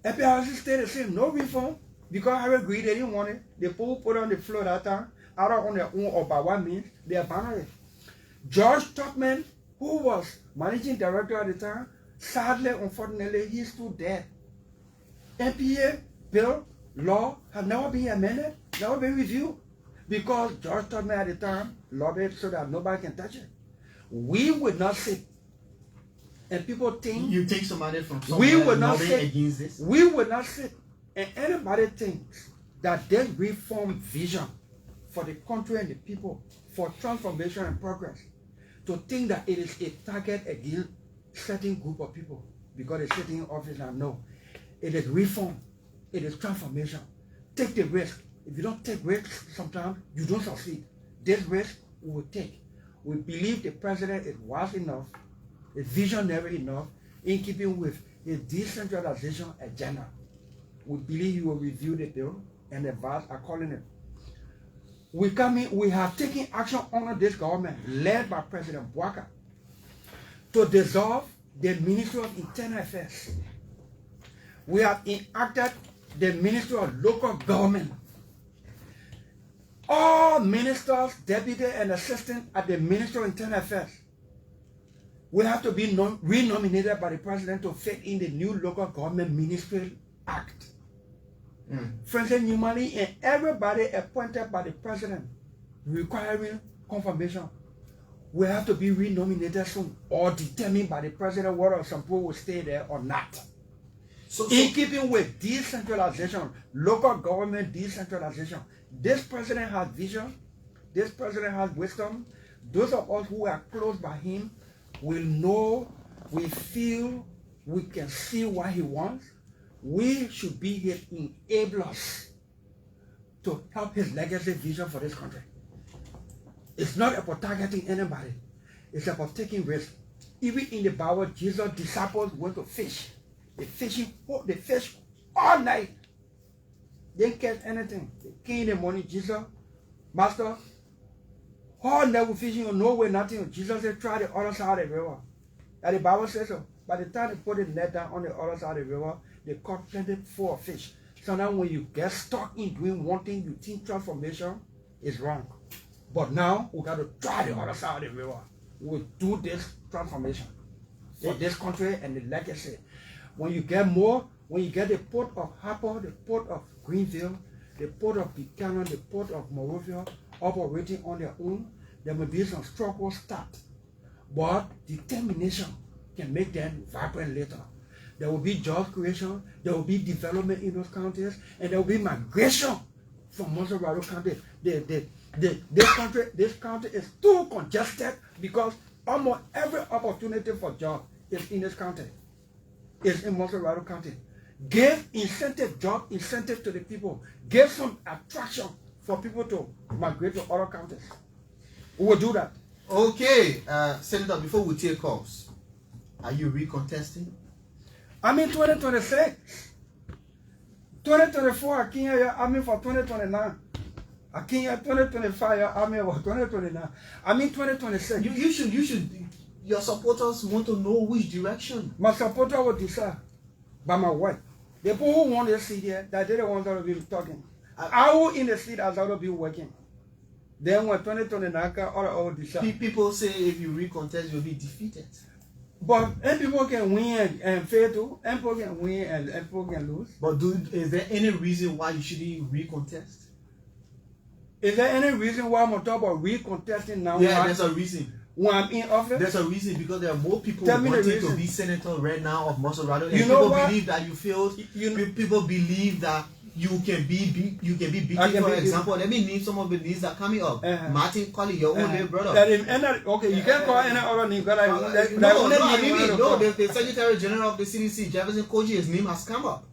FPRC stayed the same. No reform because Harry Greaves they didn't want it. They put on the floor that time, either on their own or by what means they abandoned it. George Tubman, who was managing director at the time, sadly, unfortunately, he's still dead. NPA bill, law have never been amended, never been reviewed, because George Tubman at the time lobbied so that nobody can touch it. We would not sit, and people think you take somebody from somewhere we would not sit against this. We would not sit, and anybody thinks that this reform vision for the country and the people, for transformation and progress, to think that it is a target against certain group of people because they sit in office and no. It is reform. It is transformation. Take the risk. If you don't take risks, sometimes you don't succeed. This risk we will take. We believe the president is wise enough, is visionary enough in keeping with his decentralization agenda. We believe he will review the bill and advise accordingly. We have taken action under this government led by President Weah to dissolve the Ministry of Internal Affairs. We have enacted the Ministry of Local Government. All ministers, deputy and assistant at the Ministry of Internal Affairs will have to be renominated by the president to fit in the new Local Government Ministry Act. Friends and humanly, and everybody appointed by the president requiring confirmation will have to be renominated soon or determined by the president whether some people will stay there or not. In keeping with decentralization, local government decentralization, this president has vision, this president has wisdom. Those of us who are close by him will know, we feel, we can see what he wants. We should be his enablers to help his legacy vision for this country. It's not about targeting anybody. It's about taking risks. Even in the Bible, Jesus' disciples went to fish. They fish all night. They didn't catch anything. They came in the morning, Jesus, Master, all night we fishing, no way, nothing. Jesus said, try the other side of the river. And the Bible says so. By the time they put the net down on the other side of the river, they caught plenty full of fish. So now when you get stuck in doing one thing, you think transformation is wrong. But now we got to try the other side of the river. We'll do this transformation for this country and the legacy. When you get more, when you get the port of Harper, the port of Greenville, the port of Buchanan, the port of Monrovia operating on their own, there will be some struggle start. But determination can make them vibrant later. There will be job creation, there will be development in those counties, and there will be migration from Monterey County. This county is too congested because almost every opportunity for job is in this county. It's in Monterey County. Give incentive, job incentive to the people. Give some attraction for people to migrate to other counties. We will do that. Okay, Senator, before we take calls, are you recontesting? I'm in 2026. 2024, I came here, I'm in for 2029. I came here 2025, I'm in for 2029. I'm in 2026. You should, your supporters want to know which direction. My supporter will decide by my wife. The people who want to sit here, that they're the ones that will be talking. I will in the seat as I will be working. Then when 2029 comes, I will decide. People say if you recontest, you'll be defeated. But and people can win and fail too. And people can win and people can lose. But is there any reason why you shouldn't recontest? Is there any reason why I'm on top of recontesting now? Yeah, there's a reason. when I'm in office? There's a reason, because there are more people Tell me the wanting to reason. be senator right now of Maserado. And You know people what? believe that you failed. People believe that you can be beaten. I can For be example, let me name some of the names that are coming up. Martin Colley, your own little brother. Okay, you can't call any other name. The Secretary General of the CDC, Jefferson Koji, his name has come up.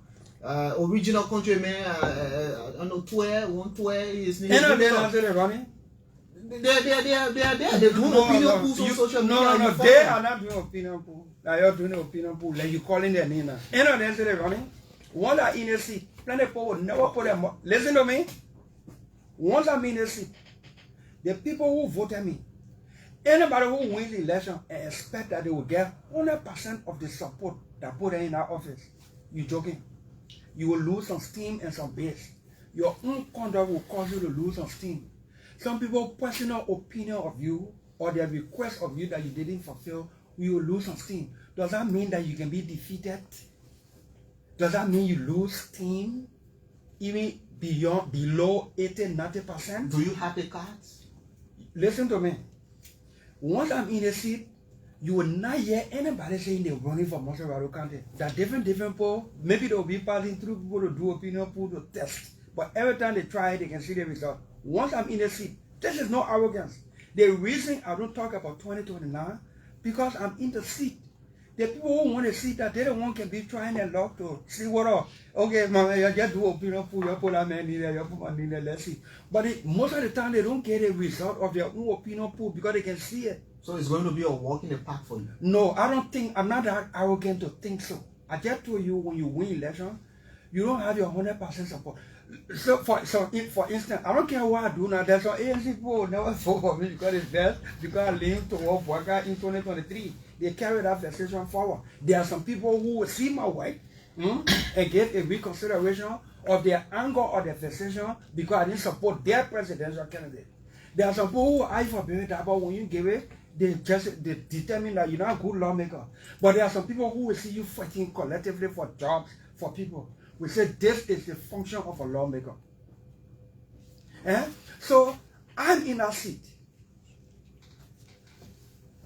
Original countryman, I know his name. They're running. They are there. They're doing opinion polls on social media. No, they are not doing opinion poll. Now you're doing opinion poll, like you calling their name now. Any of them say they're running. Once I'm in a seat, plenty of people will never put them up. Listen to me. Once I'm in a seat, the people who voted me, anybody who wins the election and expect that they will get 100% of the support that put them in that office, you're joking. You will lose some steam and some base. Your own conduct will cause you to lose some steam. Some people's personal opinion of you or their request of you that you didn't fulfill, you will lose some steam. Does that mean that you can be defeated? Does that mean you lose steam even below 80-90%? Do you have the cards? Listen to me. Once I'm in a seat, you will not hear anybody saying they're running for Maserado County. There are different people. Maybe they'll be passing through people to do opinion poll to test. But every time they try, they can see the result. Once I'm in a seat, this is no arrogance. The reason I don't talk about 2029, because I'm in the seat. The people who want to see that, they don't want can be trying their luck to see what up. Okay, man, you just do opinion poll, you put that man in there, you put man in there, let's see. But most of the time, they don't get a result of their own opinion poll because they can see it. So it's going to be a walk in the park for you? No, I don't think, I'm not that arrogant to think so. I just told you, when you win election, you don't have your 100% support. So for instance, I don't care what I do now. There's some ANC people who never vote for me because it's best, because I lean toward Weah in 2023. They carry that decision forward. There are some people who will see my work and get a reconsideration of their anger or their decision because I didn't support their presidential candidate. There are some people who eye for baby that, but when you give it, they determine that you're not a good lawmaker. But there are some people who will see you fighting collectively for jobs for people. We say this is the function of a lawmaker. So I'm in that seat.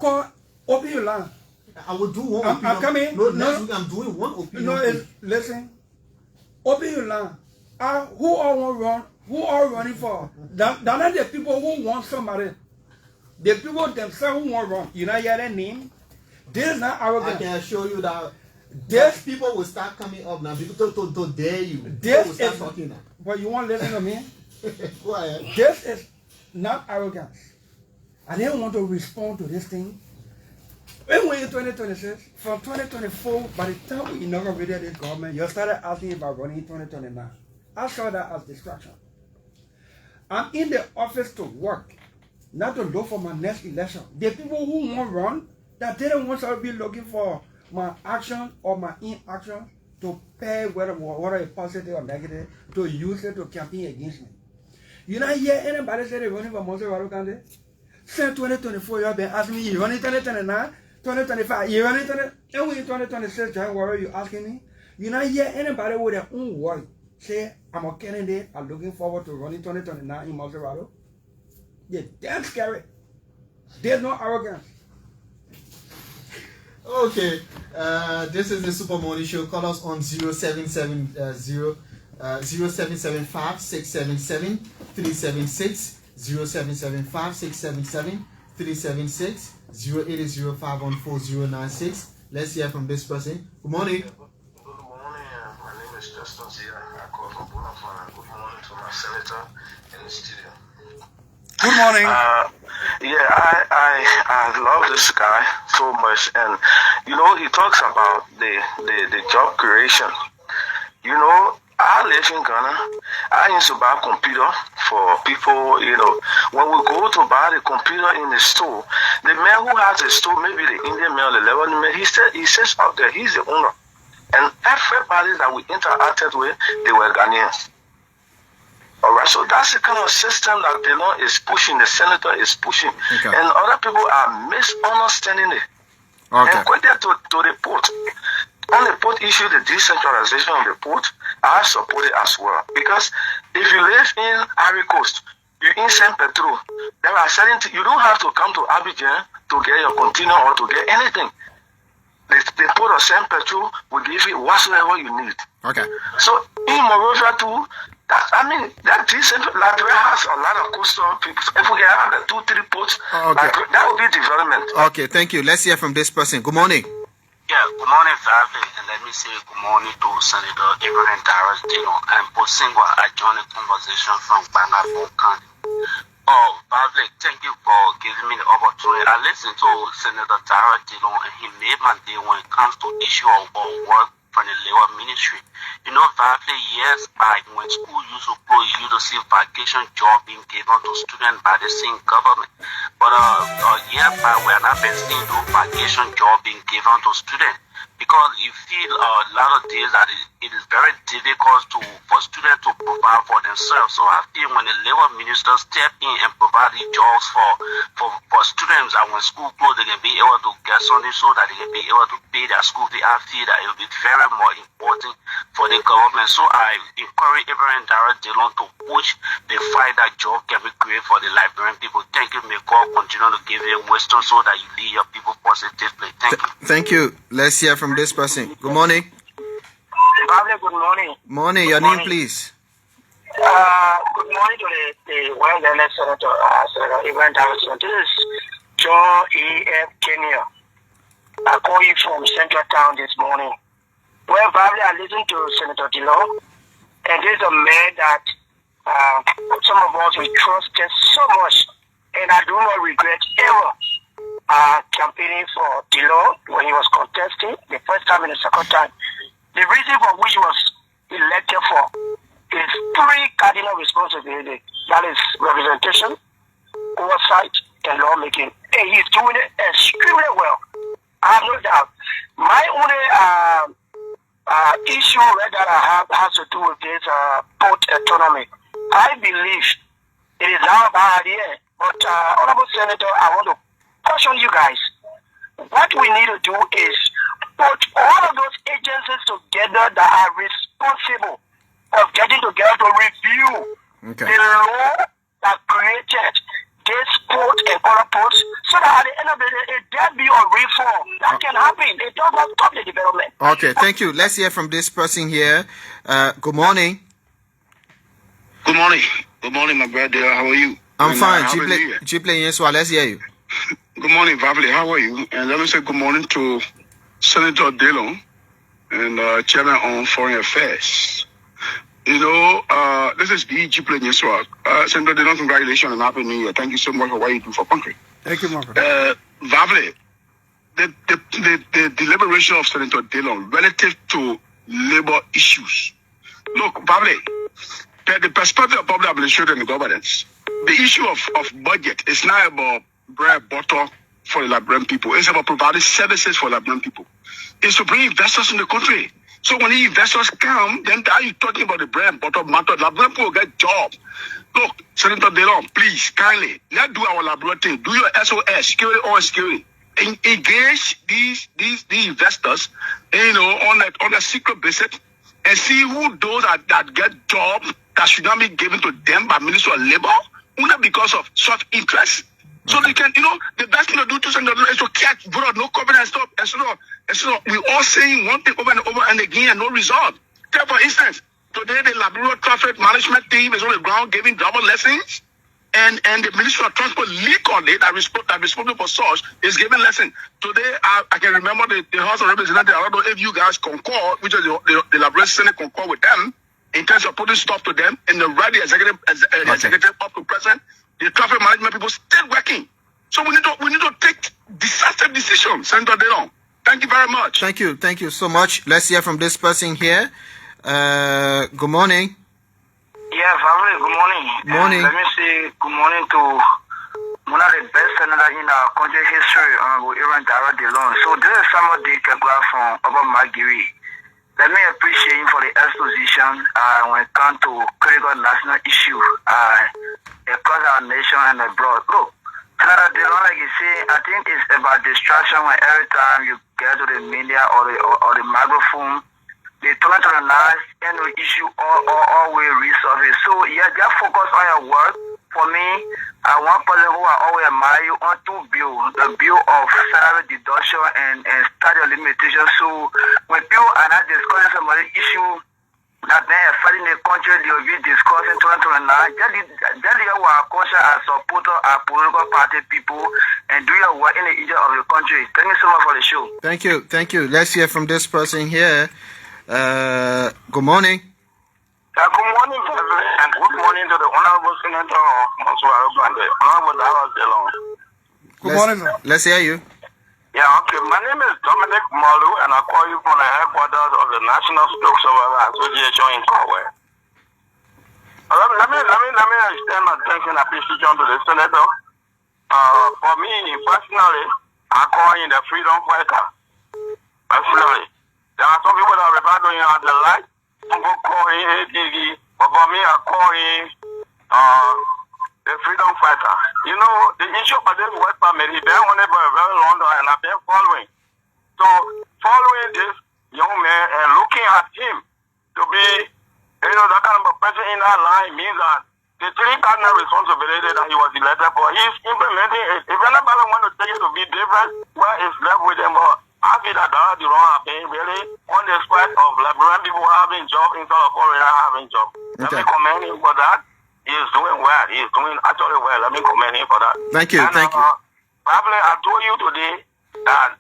Open your line. I will do one opinion. I'm coming. No, next week I'm doing one opinion. Listen. Open your line. Who all want run? Who are running for? They're not the people who want somebody. The people themselves who want run. You know their name? This is not arrogant. I can assure you that this people will start coming up now. People to dare you. This will start talking now. But you won't listen to me? Go ahead. This is not arrogance. I didn't want to respond to this thing. When we're in 2026, from 2024, by the time we inaugurated this government, you started asking about running in 2029. I saw that as distraction. I'm in the office to work, not to look for my next election. The people who want to run, that they don't want to be looking for my action or my inaction to pay whether it's positive or negative, to use it to campaign against me. You not hear anybody say they're running for Maserado County? Since 2024, you have been asking me, you running 2029, 2025, you running 2026, January, you asking me? You not hear anybody with their own word say, I'm a candidate, I'm looking forward to running 2029 in Maserado? They're damn scary. There's no arrogance. Okay, this is the Super Morning Show. Call us on 0775-677-376, 0775-677-376, 080514-096. Let's hear from this person. Good morning. Good morning. My name is Justin Zia. I call from Bonafana. Good morning to my senator in the studio. Good morning. I love this guy so much, and you know, he talks about the job creation. You know, I live in Ghana. I used to buy a computer for people. You know, when we go to buy the computer in the store, the man who has the store, maybe the Indian man, the Lebanese man, he says out there, he's the owner, and everybody that we interacted with, they were Ghanaians. All right, so that's the kind of system that the law is pushing, the senator is pushing, and other people are misunderstanding it. And according to the port, on the port issue, the decentralization of the port, I support it as well. Because if you live in Ivory Coast, you in Saint Petro, there are certain you don't have to come to Abidjan to get your container or to get anything. They put a same petrol, we give you whatsoever you need. Okay. So in Morovia too, that this Liberia has a lot of coastal people. If we get out 2-3 ports, Okay. that would be development. Okay, thank you. Let's hear from this person. Good morning. Yeah, good morning, family, and let me say good morning to Senator Abraham Darius Dillon and Posingwa. I joined the conversation from Bangafo County. Oh, family, thank you for giving me the opportunity. I listened to Senator Darius Dillon, and he made my day when it comes to issue of work from the labor ministry. You know, family, years back when school used to close, you used to see vacation job being given to students by the same government. But a year back, we are not been seeing those vacation job being given to students because you feel a lot of days that it is very difficult for students to provide for themselves. So I feel when the labor minister step in and provide these jobs for students, and when school closed, they can be able to get something so that they can be able to pay their school fee. I feel that it will be very more important for the government. So I encourage Abraham Darius Dillon to push the fight that job can be created for the Liberian people. Thank you. May God continue to give you wisdom so that you lead your people positively. Thank you. Thank you. Let's hear from this person. Good morning. Good morning. Morning. Your name, please. Good morning to the well-elected Senator Abraham Darius Dillon. This is John A.F. Kenya. I call you from Central Town this morning. Well, probably I listened to Senator Dillon, and this is a man that some of us we trusted so much, and I do not regret ever campaigning for Dillon when he was contesting the first time and the second time. The reason for which he was elected for is 3 cardinal responsibilities. That is representation, oversight, and lawmaking. And he's doing it extremely well. I have no doubt. My only issue that I have has to do with this port autonomy. I believe it is our bad idea, but Honorable Senator, I want to caution you guys. What we need to do is put all of those agencies together that are responsible of getting together to review the law that created this port and other ports, so that at the end of the day, if there be a reform, that can happen. It does not stop the development. Okay, thank you. Let's hear from this person here. Good morning. Good morning. Good morning, my brother. How are you? I'm fine. Chiple Yenswa, let's hear you. Good morning, family. How are you? And let me say good morning to Senator Dillon and Chairman on Foreign Affairs. You know, this is the Chiple Yenswa. Senator Dillon, congratulations and Happy New Year. Thank you so much for what you do for country. Thank you, my brother. Vavle, the deliberation of Senator Dillon relative to labor issues. Look, Vavle, the perspective of public administration and governance, the issue of budget is not about bread, butter for the Liberian people. It's about providing services for Liberian people. It's to bring investors in the country. So when the investors come, then are you talking about the bread and butter matter? Liberian people will get jobs. Look, Senator Dillon, please, kindly, let's do our laboratory. Do your SOS, security or security. Engage these investors, you know, on a secret basis, and see who those that get jobs that should not be given to them by Ministry of Labor, only because of soft interest. So they can, you know, the best thing to do to Senator Dillon is to catch vote, no confidence, and so we all saying one thing over and over and again and no result. Take for instance, today the Liberia traffic management team is on the ground giving driver lessons, and the Ministry of Transport leak on it, that responsible for such, is giving lessons. Today, I can remember the House of Representatives, I don't know if you guys concord, which is the Liberia Senate concord with them, in terms of putting stuff to them, and the right executive up to present, the traffic management people still working. So we need to take decisive decisions, Senator Dillon. Thank you very much. Thank you so much. Let's hear from this person here. Good morning. Yeah, family, good morning. Morning. Let me say good morning to one of the best senators in our country history, Abraham Darius Dillon. So this is somebody from Upper Magiri. Let me appreciate him for the exposition when it comes to critical national issues across our nation and abroad. Look, Senator Dillon, like you say, I think it's about distraction when every time you get to the media or the microphone, they turn to the knife and the issue all will resolve it. So yeah, just focus on your work. For me, one person who are always married on two bills, the bill of salary deduction and study limitation. So when people are not discussing some of the issue that they are fighting the country, they will be discussing 2029. Just our culture as supporter our political party people and do your work in the interest of the country. Thank you so much for the show. Thank you. Let's hear from this person here. Good morning. Good morning, and good morning to the Honorable Senator Honorable Darius Dillon. Good morning, sir. Let's hear you. Yeah, okay. My name is Dominic Malu, and I call you from the headquarters of the National Stroke Survivor Association in Conway. Let me extend my thanks and appreciation to the Senator. For me, personally, I call him the freedom fighter. Personally. There are some people that refer to him as the light. Some people call him ADD. But for me, I call him the freedom fighter. You know, the issue of this work permit, he's been on it for a very long time, and I've been following. So, following this young man and looking at him to be, you know, that kind of a person in that line means that the three cardinal responsibilities that he was elected for, he's implementing it. If anybody wants to take it to be different, well, it's left with him. But I feel that the wrong happening really on the spot of Liberian people having jobs instead of foreigners having jobs. Let me commend him for that. He is doing well. He is doing actually well. Let me commend him for that. Thank you. Probably I told you today that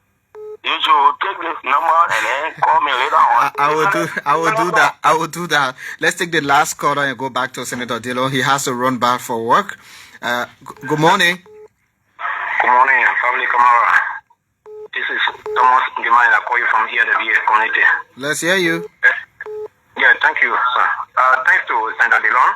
you should take this number and then call me later on. I will do that. Let's take the last caller and go back to Senator Dillon. He has to run back for work. Good morning. Good morning, family Kamara. This is Thomas Ngimai. I call you from here, the VA community. Let's hear you. Yeah, thank you, sir. Thanks to Senator Dillon.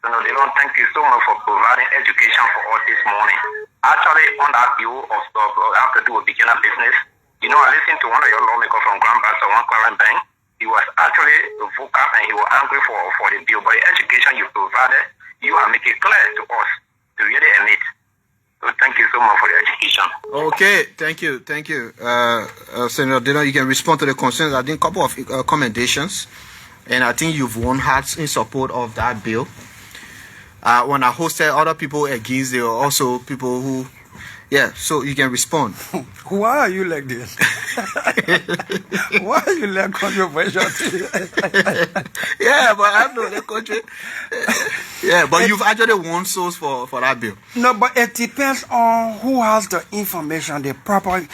Senator Dillon, thank you so much for providing education for us this morning. Actually, on that view of stuff have to do with beginner business, you know, I listened to one of your lawmakers from Grand Bassa, one Clarence Bank. He was actually vocal and he was angry for the bill. But the education you provided, you are making it clear to us to really admit. So thank you so much for the education. Okay, thank you. Senator Dillon, you can respond to the concerns. I think a couple of commendations. And I think you've won hearts in support of that bill. When I hosted other people against, there were also people who, so you can respond. Why are you like this? Why are you like controversial? Yeah, but I know the country. But you've actually won souls for that bill. No, but it depends on who has the information, the proper.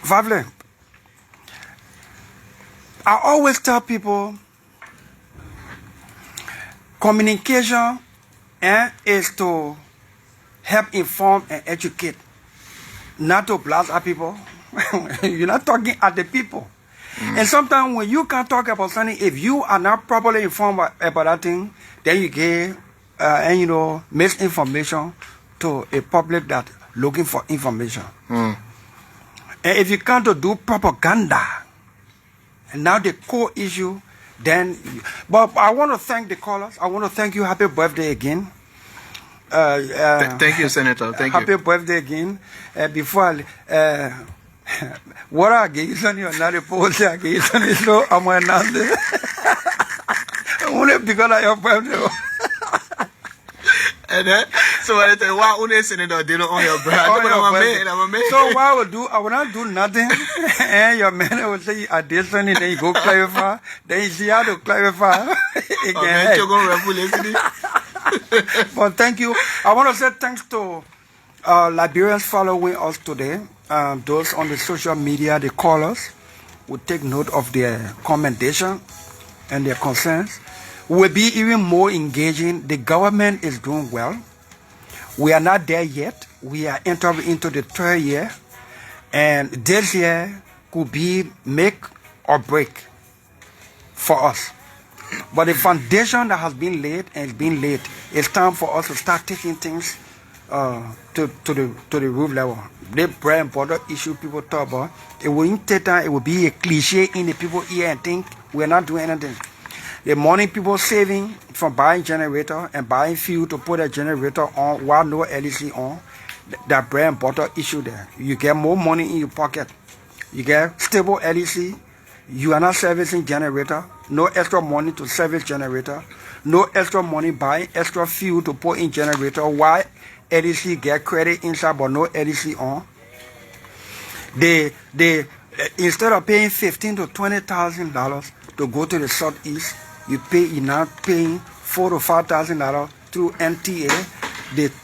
Vavle, I always tell people, communication is to help inform and educate, not to blast at people. You're not talking at the people. And sometimes when you can't talk about something, if you are not properly informed about that thing, then you get misinformation to a public that looking for information. And if you can't do propaganda, and now the core issue, then, but I want to thank the callers. I want to thank you. Happy birthday again. Thank you, Senator. Thank you. Happy birthday again. Before what I gave you, you're not a post. I gave you, so I'm not there. Only because of your birthday. And then, so I tell you, why only Senator Dillon on your brother? So what I will not do nothing. And your man will say, I did something, then you go clarify. Then you see how to clarify again. But thank you. I want to say thanks to Liberians following us today. Those on the social media, the callers, will take note of their commendation and their concerns. Will be even more engaging. The government is doing well. We are not there yet. We are entering into the third year. And this year could be make or break for us. But the foundation that has been laid and is being laid, it's time for us to start taking things to the roof level. The bread and butter issue people talk about, it will take time. It will be a cliche in the people ear and think we're not doing anything. The money people saving from buying generator and buying fuel to put a generator on while no LEC on, that bread and butter issue there. You get more money in your pocket. You get stable LEC. You are not servicing generator. No extra money to service generator. No extra money buying extra fuel to put in generator. Why EDC get credit inside, but no EDC on. They instead of paying $15,000 to $20,000 to go to the southeast, you're now paying $4,000 to $5,000 through NTA.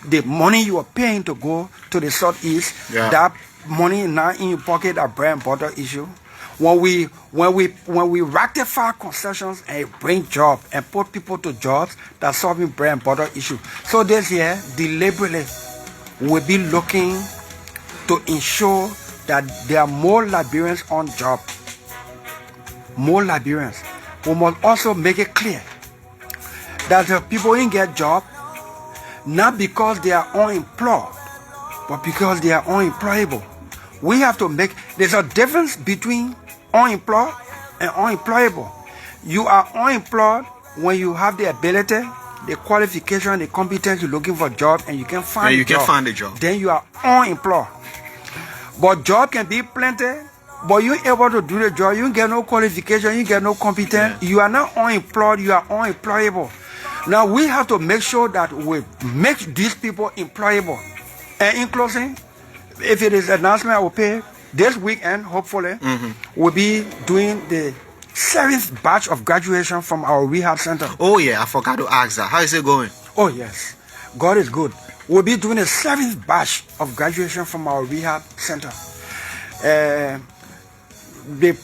The money you are paying to go to the southeast, that money is now in your pocket, a bread and butter issue. When we rectify concessions and bring jobs and put people to jobs, that's solving bread and butter issue. So this year, deliberately, we'll be looking to ensure that there are more Liberians on job. More Liberians. We must also make it clear that the people didn't get job not because they are unemployed, but because they are unemployable. We have to there's a difference between unemployed and unemployable. You are unemployed when you have the ability, the qualification, the competence, you're looking for a job and you can find a job. Then you are unemployed. But job can be plenty, but you're able to do the job, you get no qualification, you get no competence, you are not unemployed, you are unemployable. Now we have to make sure that we make these people employable. And in closing, if it is an announcement I will pay, this weekend, hopefully, we'll be doing the 7th batch of graduation from our rehab center. Oh yeah, I forgot to ask that. How is it going? Oh yes, God is good. We'll be doing the 7th batch of graduation from our rehab center. The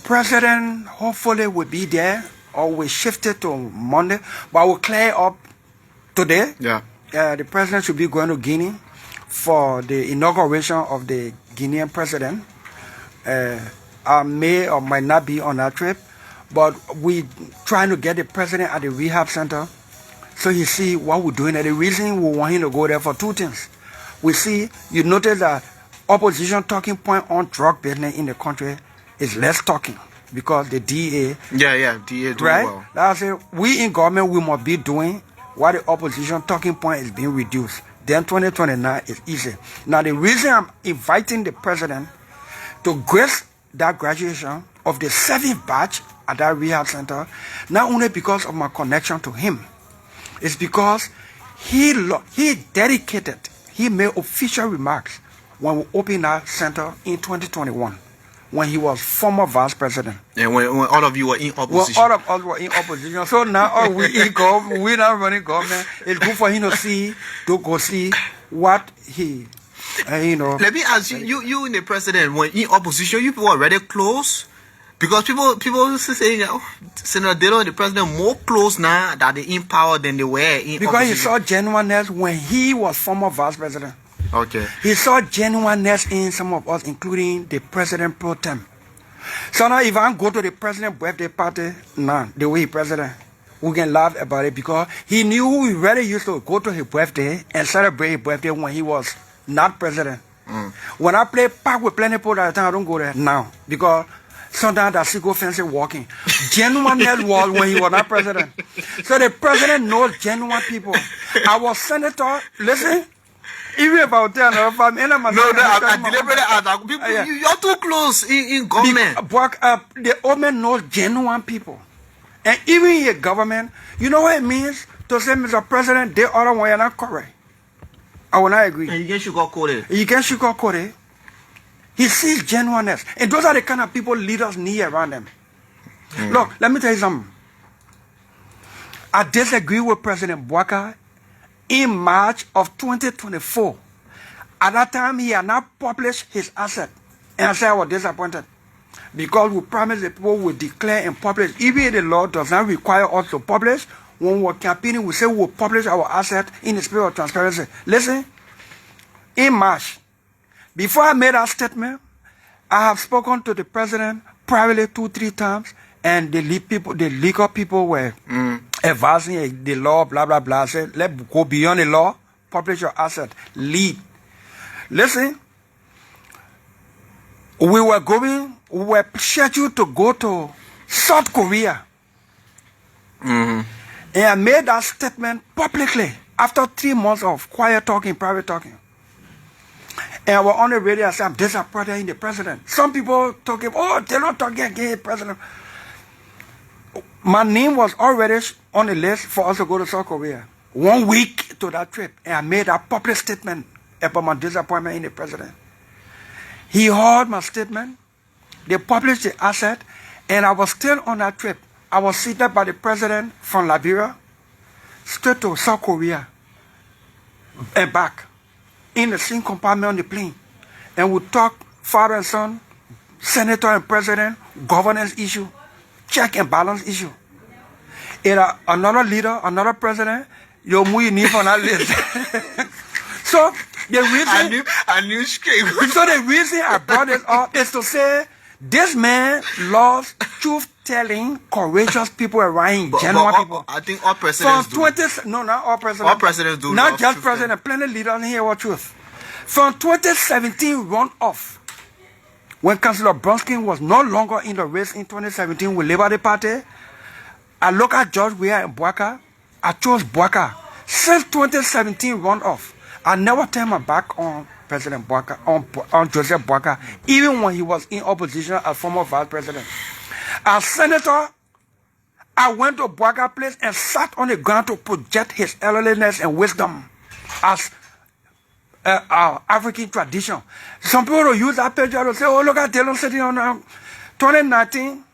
president hopefully will be there, or we shift it to Monday, but we'll clear up today. The president should be going to Guinea for the inauguration of the Guinean president. I may or might not be on that trip, but we trying to get the president at the rehab center so he see what we're doing. And the reason we want him to go there for 2 things. We see, you notice that opposition talking point on drug business in the country is less talking because the DA. DA doing well. That's it. We in government, we must be doing what the opposition talking point is being reduced. Then 2029 is easy. Now the reason I'm inviting the president to grace that graduation of the 7th batch at that rehab center, not only because of my connection to him, it's because he dedicated, he made official remarks when we opened that center in 2021, when he was former vice president. And when all of you were in opposition. Well, all of us were in opposition. So now we in government, we're not running government. It's good for him to go see what he, Let me ask you, you and the president, when in opposition, you people are already close? Because people saying, Senator Dillon and the president more close now that they in power than they were in because opposition. He saw genuineness when he was former vice president. Okay. He saw genuineness in some of us, including the president pro tem. So now if I go to the president's birthday party, the way he president, we can laugh about it because he knew we really used to go to his birthday and celebrate his birthday when he was not president. When I play park with plenty people at the time, I don't go there now because sometimes I see go fancy walking. Genuineness was when he was not president. So the president knows genuine people. Our senator, listen, even if I would tell another family, I deliberately ask people, you're too close in government. The old man knows genuine people. And even in government, you know what it means to say, Mr. President, the other one, you're not correct. I will not agree. And you can't sugarcoat it. You can't sugarcoat it. He sees genuineness. And those are the kind of people leaders need around them. Look, let me tell you something. I disagree with President Bouaka in March of 2024. At that time, he had not published his asset. And I said I was disappointed. Because we promised the people we declare and publish. Even if the law does not require us to publish, when we're campaigning, we say we'll publish our asset in the spirit of transparency. Listen, in March, before I made that statement, I have spoken to the president privately 2-3 times, and the legal people were advising the law, blah, blah, blah. I said, let's go beyond the law, publish your asset, lead. Listen, we were scheduled to go to South Korea. And I made that statement publicly after 3 months of quiet talking, private talking. And I was on the radio, I said, I'm disappointed in the president. Some people talking, they're not talking against the president. My name was already on the list for us to go to South Korea. 1 week to that trip. And I made a public statement about my disappointment in the president. He heard my statement. They published the asset, and I was still on that trip. I was seated by the president from Liberia, straight to South Korea, and back, in the same compartment on the plane. And we talked father and son, senator and president, governance issue, check and balance issue. And another leader, another president, you need on that list. So the reason I knew straight. So the reason I brought it up is to say this man loves truth-telling, courageous people around him, genuine people. I think all presidents do. No, not all presidents. All presidents do. Not just president. Plenty of leaders here about truth. From 2017 run off, when Councillor Brunskin was no longer in the race in 2017 with Liberty Party, I look at George Weah and Bwaka. I chose Bwaka. Since 2017 run off, I never turned my back on President Bwaka, on Joseph Bwaka, even when he was in opposition as former vice president. As senator, I went to Bwaka place and sat on the ground to project his elderliness and wisdom as our African tradition. Some people will use that picture to say, oh, look at Dillon sitting on 2019.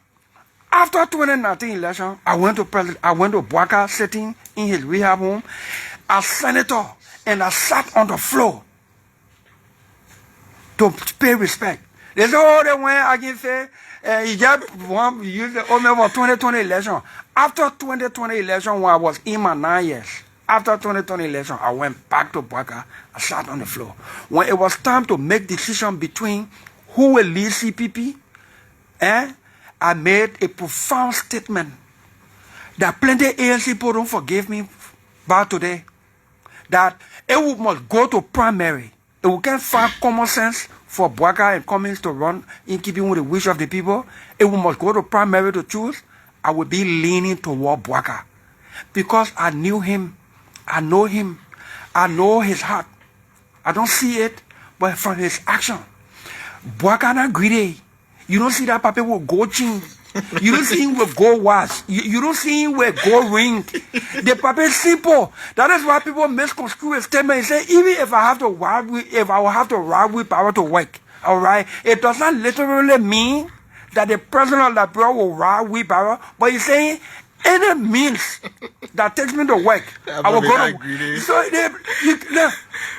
After 2019 election, I went to Bwaka sitting in his rehab home as senator, and I sat on the floor to pay respect. They say, oh, they went against he just want to use the omen for 2020 election. After 2020 election, when I was in my 9 years, after 2020 election, I went back to Bwaka. I sat on the floor. When it was time to make decision between who will lead CPP, I made a profound statement that plenty of ANC people don't forgive me about today. That it must go to primary. If we can't find common sense for Bwaka and Cummings to run in keeping with the wish of the people, if we must go to primary to choose, I would be leaning toward Bwaka. Because I knew him. I know him. I know his heart. I don't see it, but from his action. Bwaka not greedy. You don't see that papa with gold chain. You don't see him with gold watch. You don't see him with gold ring. The papa is simple. That is why people misconstrue his statement and say, even if I have to ride with power to work, all right, it does not literally mean that the president of Liberia will ride with power, but he's saying any means that takes me to work, I will go to. So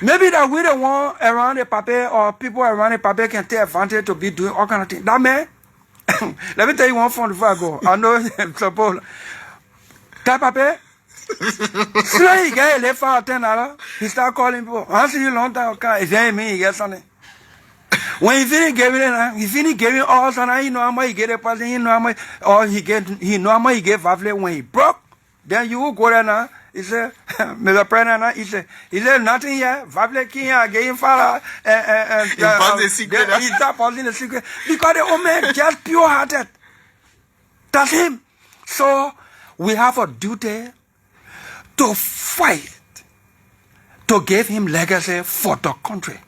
maybe that we the one around the papa or people around the papa can take advantage to be doing all kind of things. That man, let me tell you one phone before I go. I know suppose that papa. So he get a left for $10. He start calling people. I see you long time. Okay, is that me? He get something. When he finish giving all something, he know how much he get a person, he know how much, or he know how much he get Vavle when he broke. Then you will go there now. He said, Mr. President, he said nothing here. Vavle King again father he start posting the secret. Because the old man just pure hearted. That's him. So we have a duty to fight to give him legacy for the country.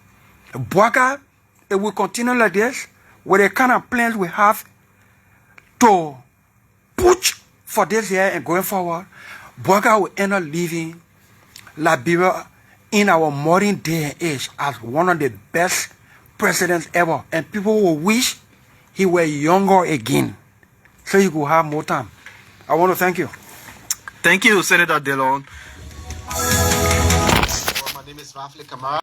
Bwaka, if we continue like this, with the kind of plans we have to push for this year and going forward, Bwaka will end up leaving Liberia in our modern day and age as one of the best presidents ever. And people will wish he were younger again, so he could have more time. I want to thank you. Thank you, Senator Dillon. My name is Rafli Kamara.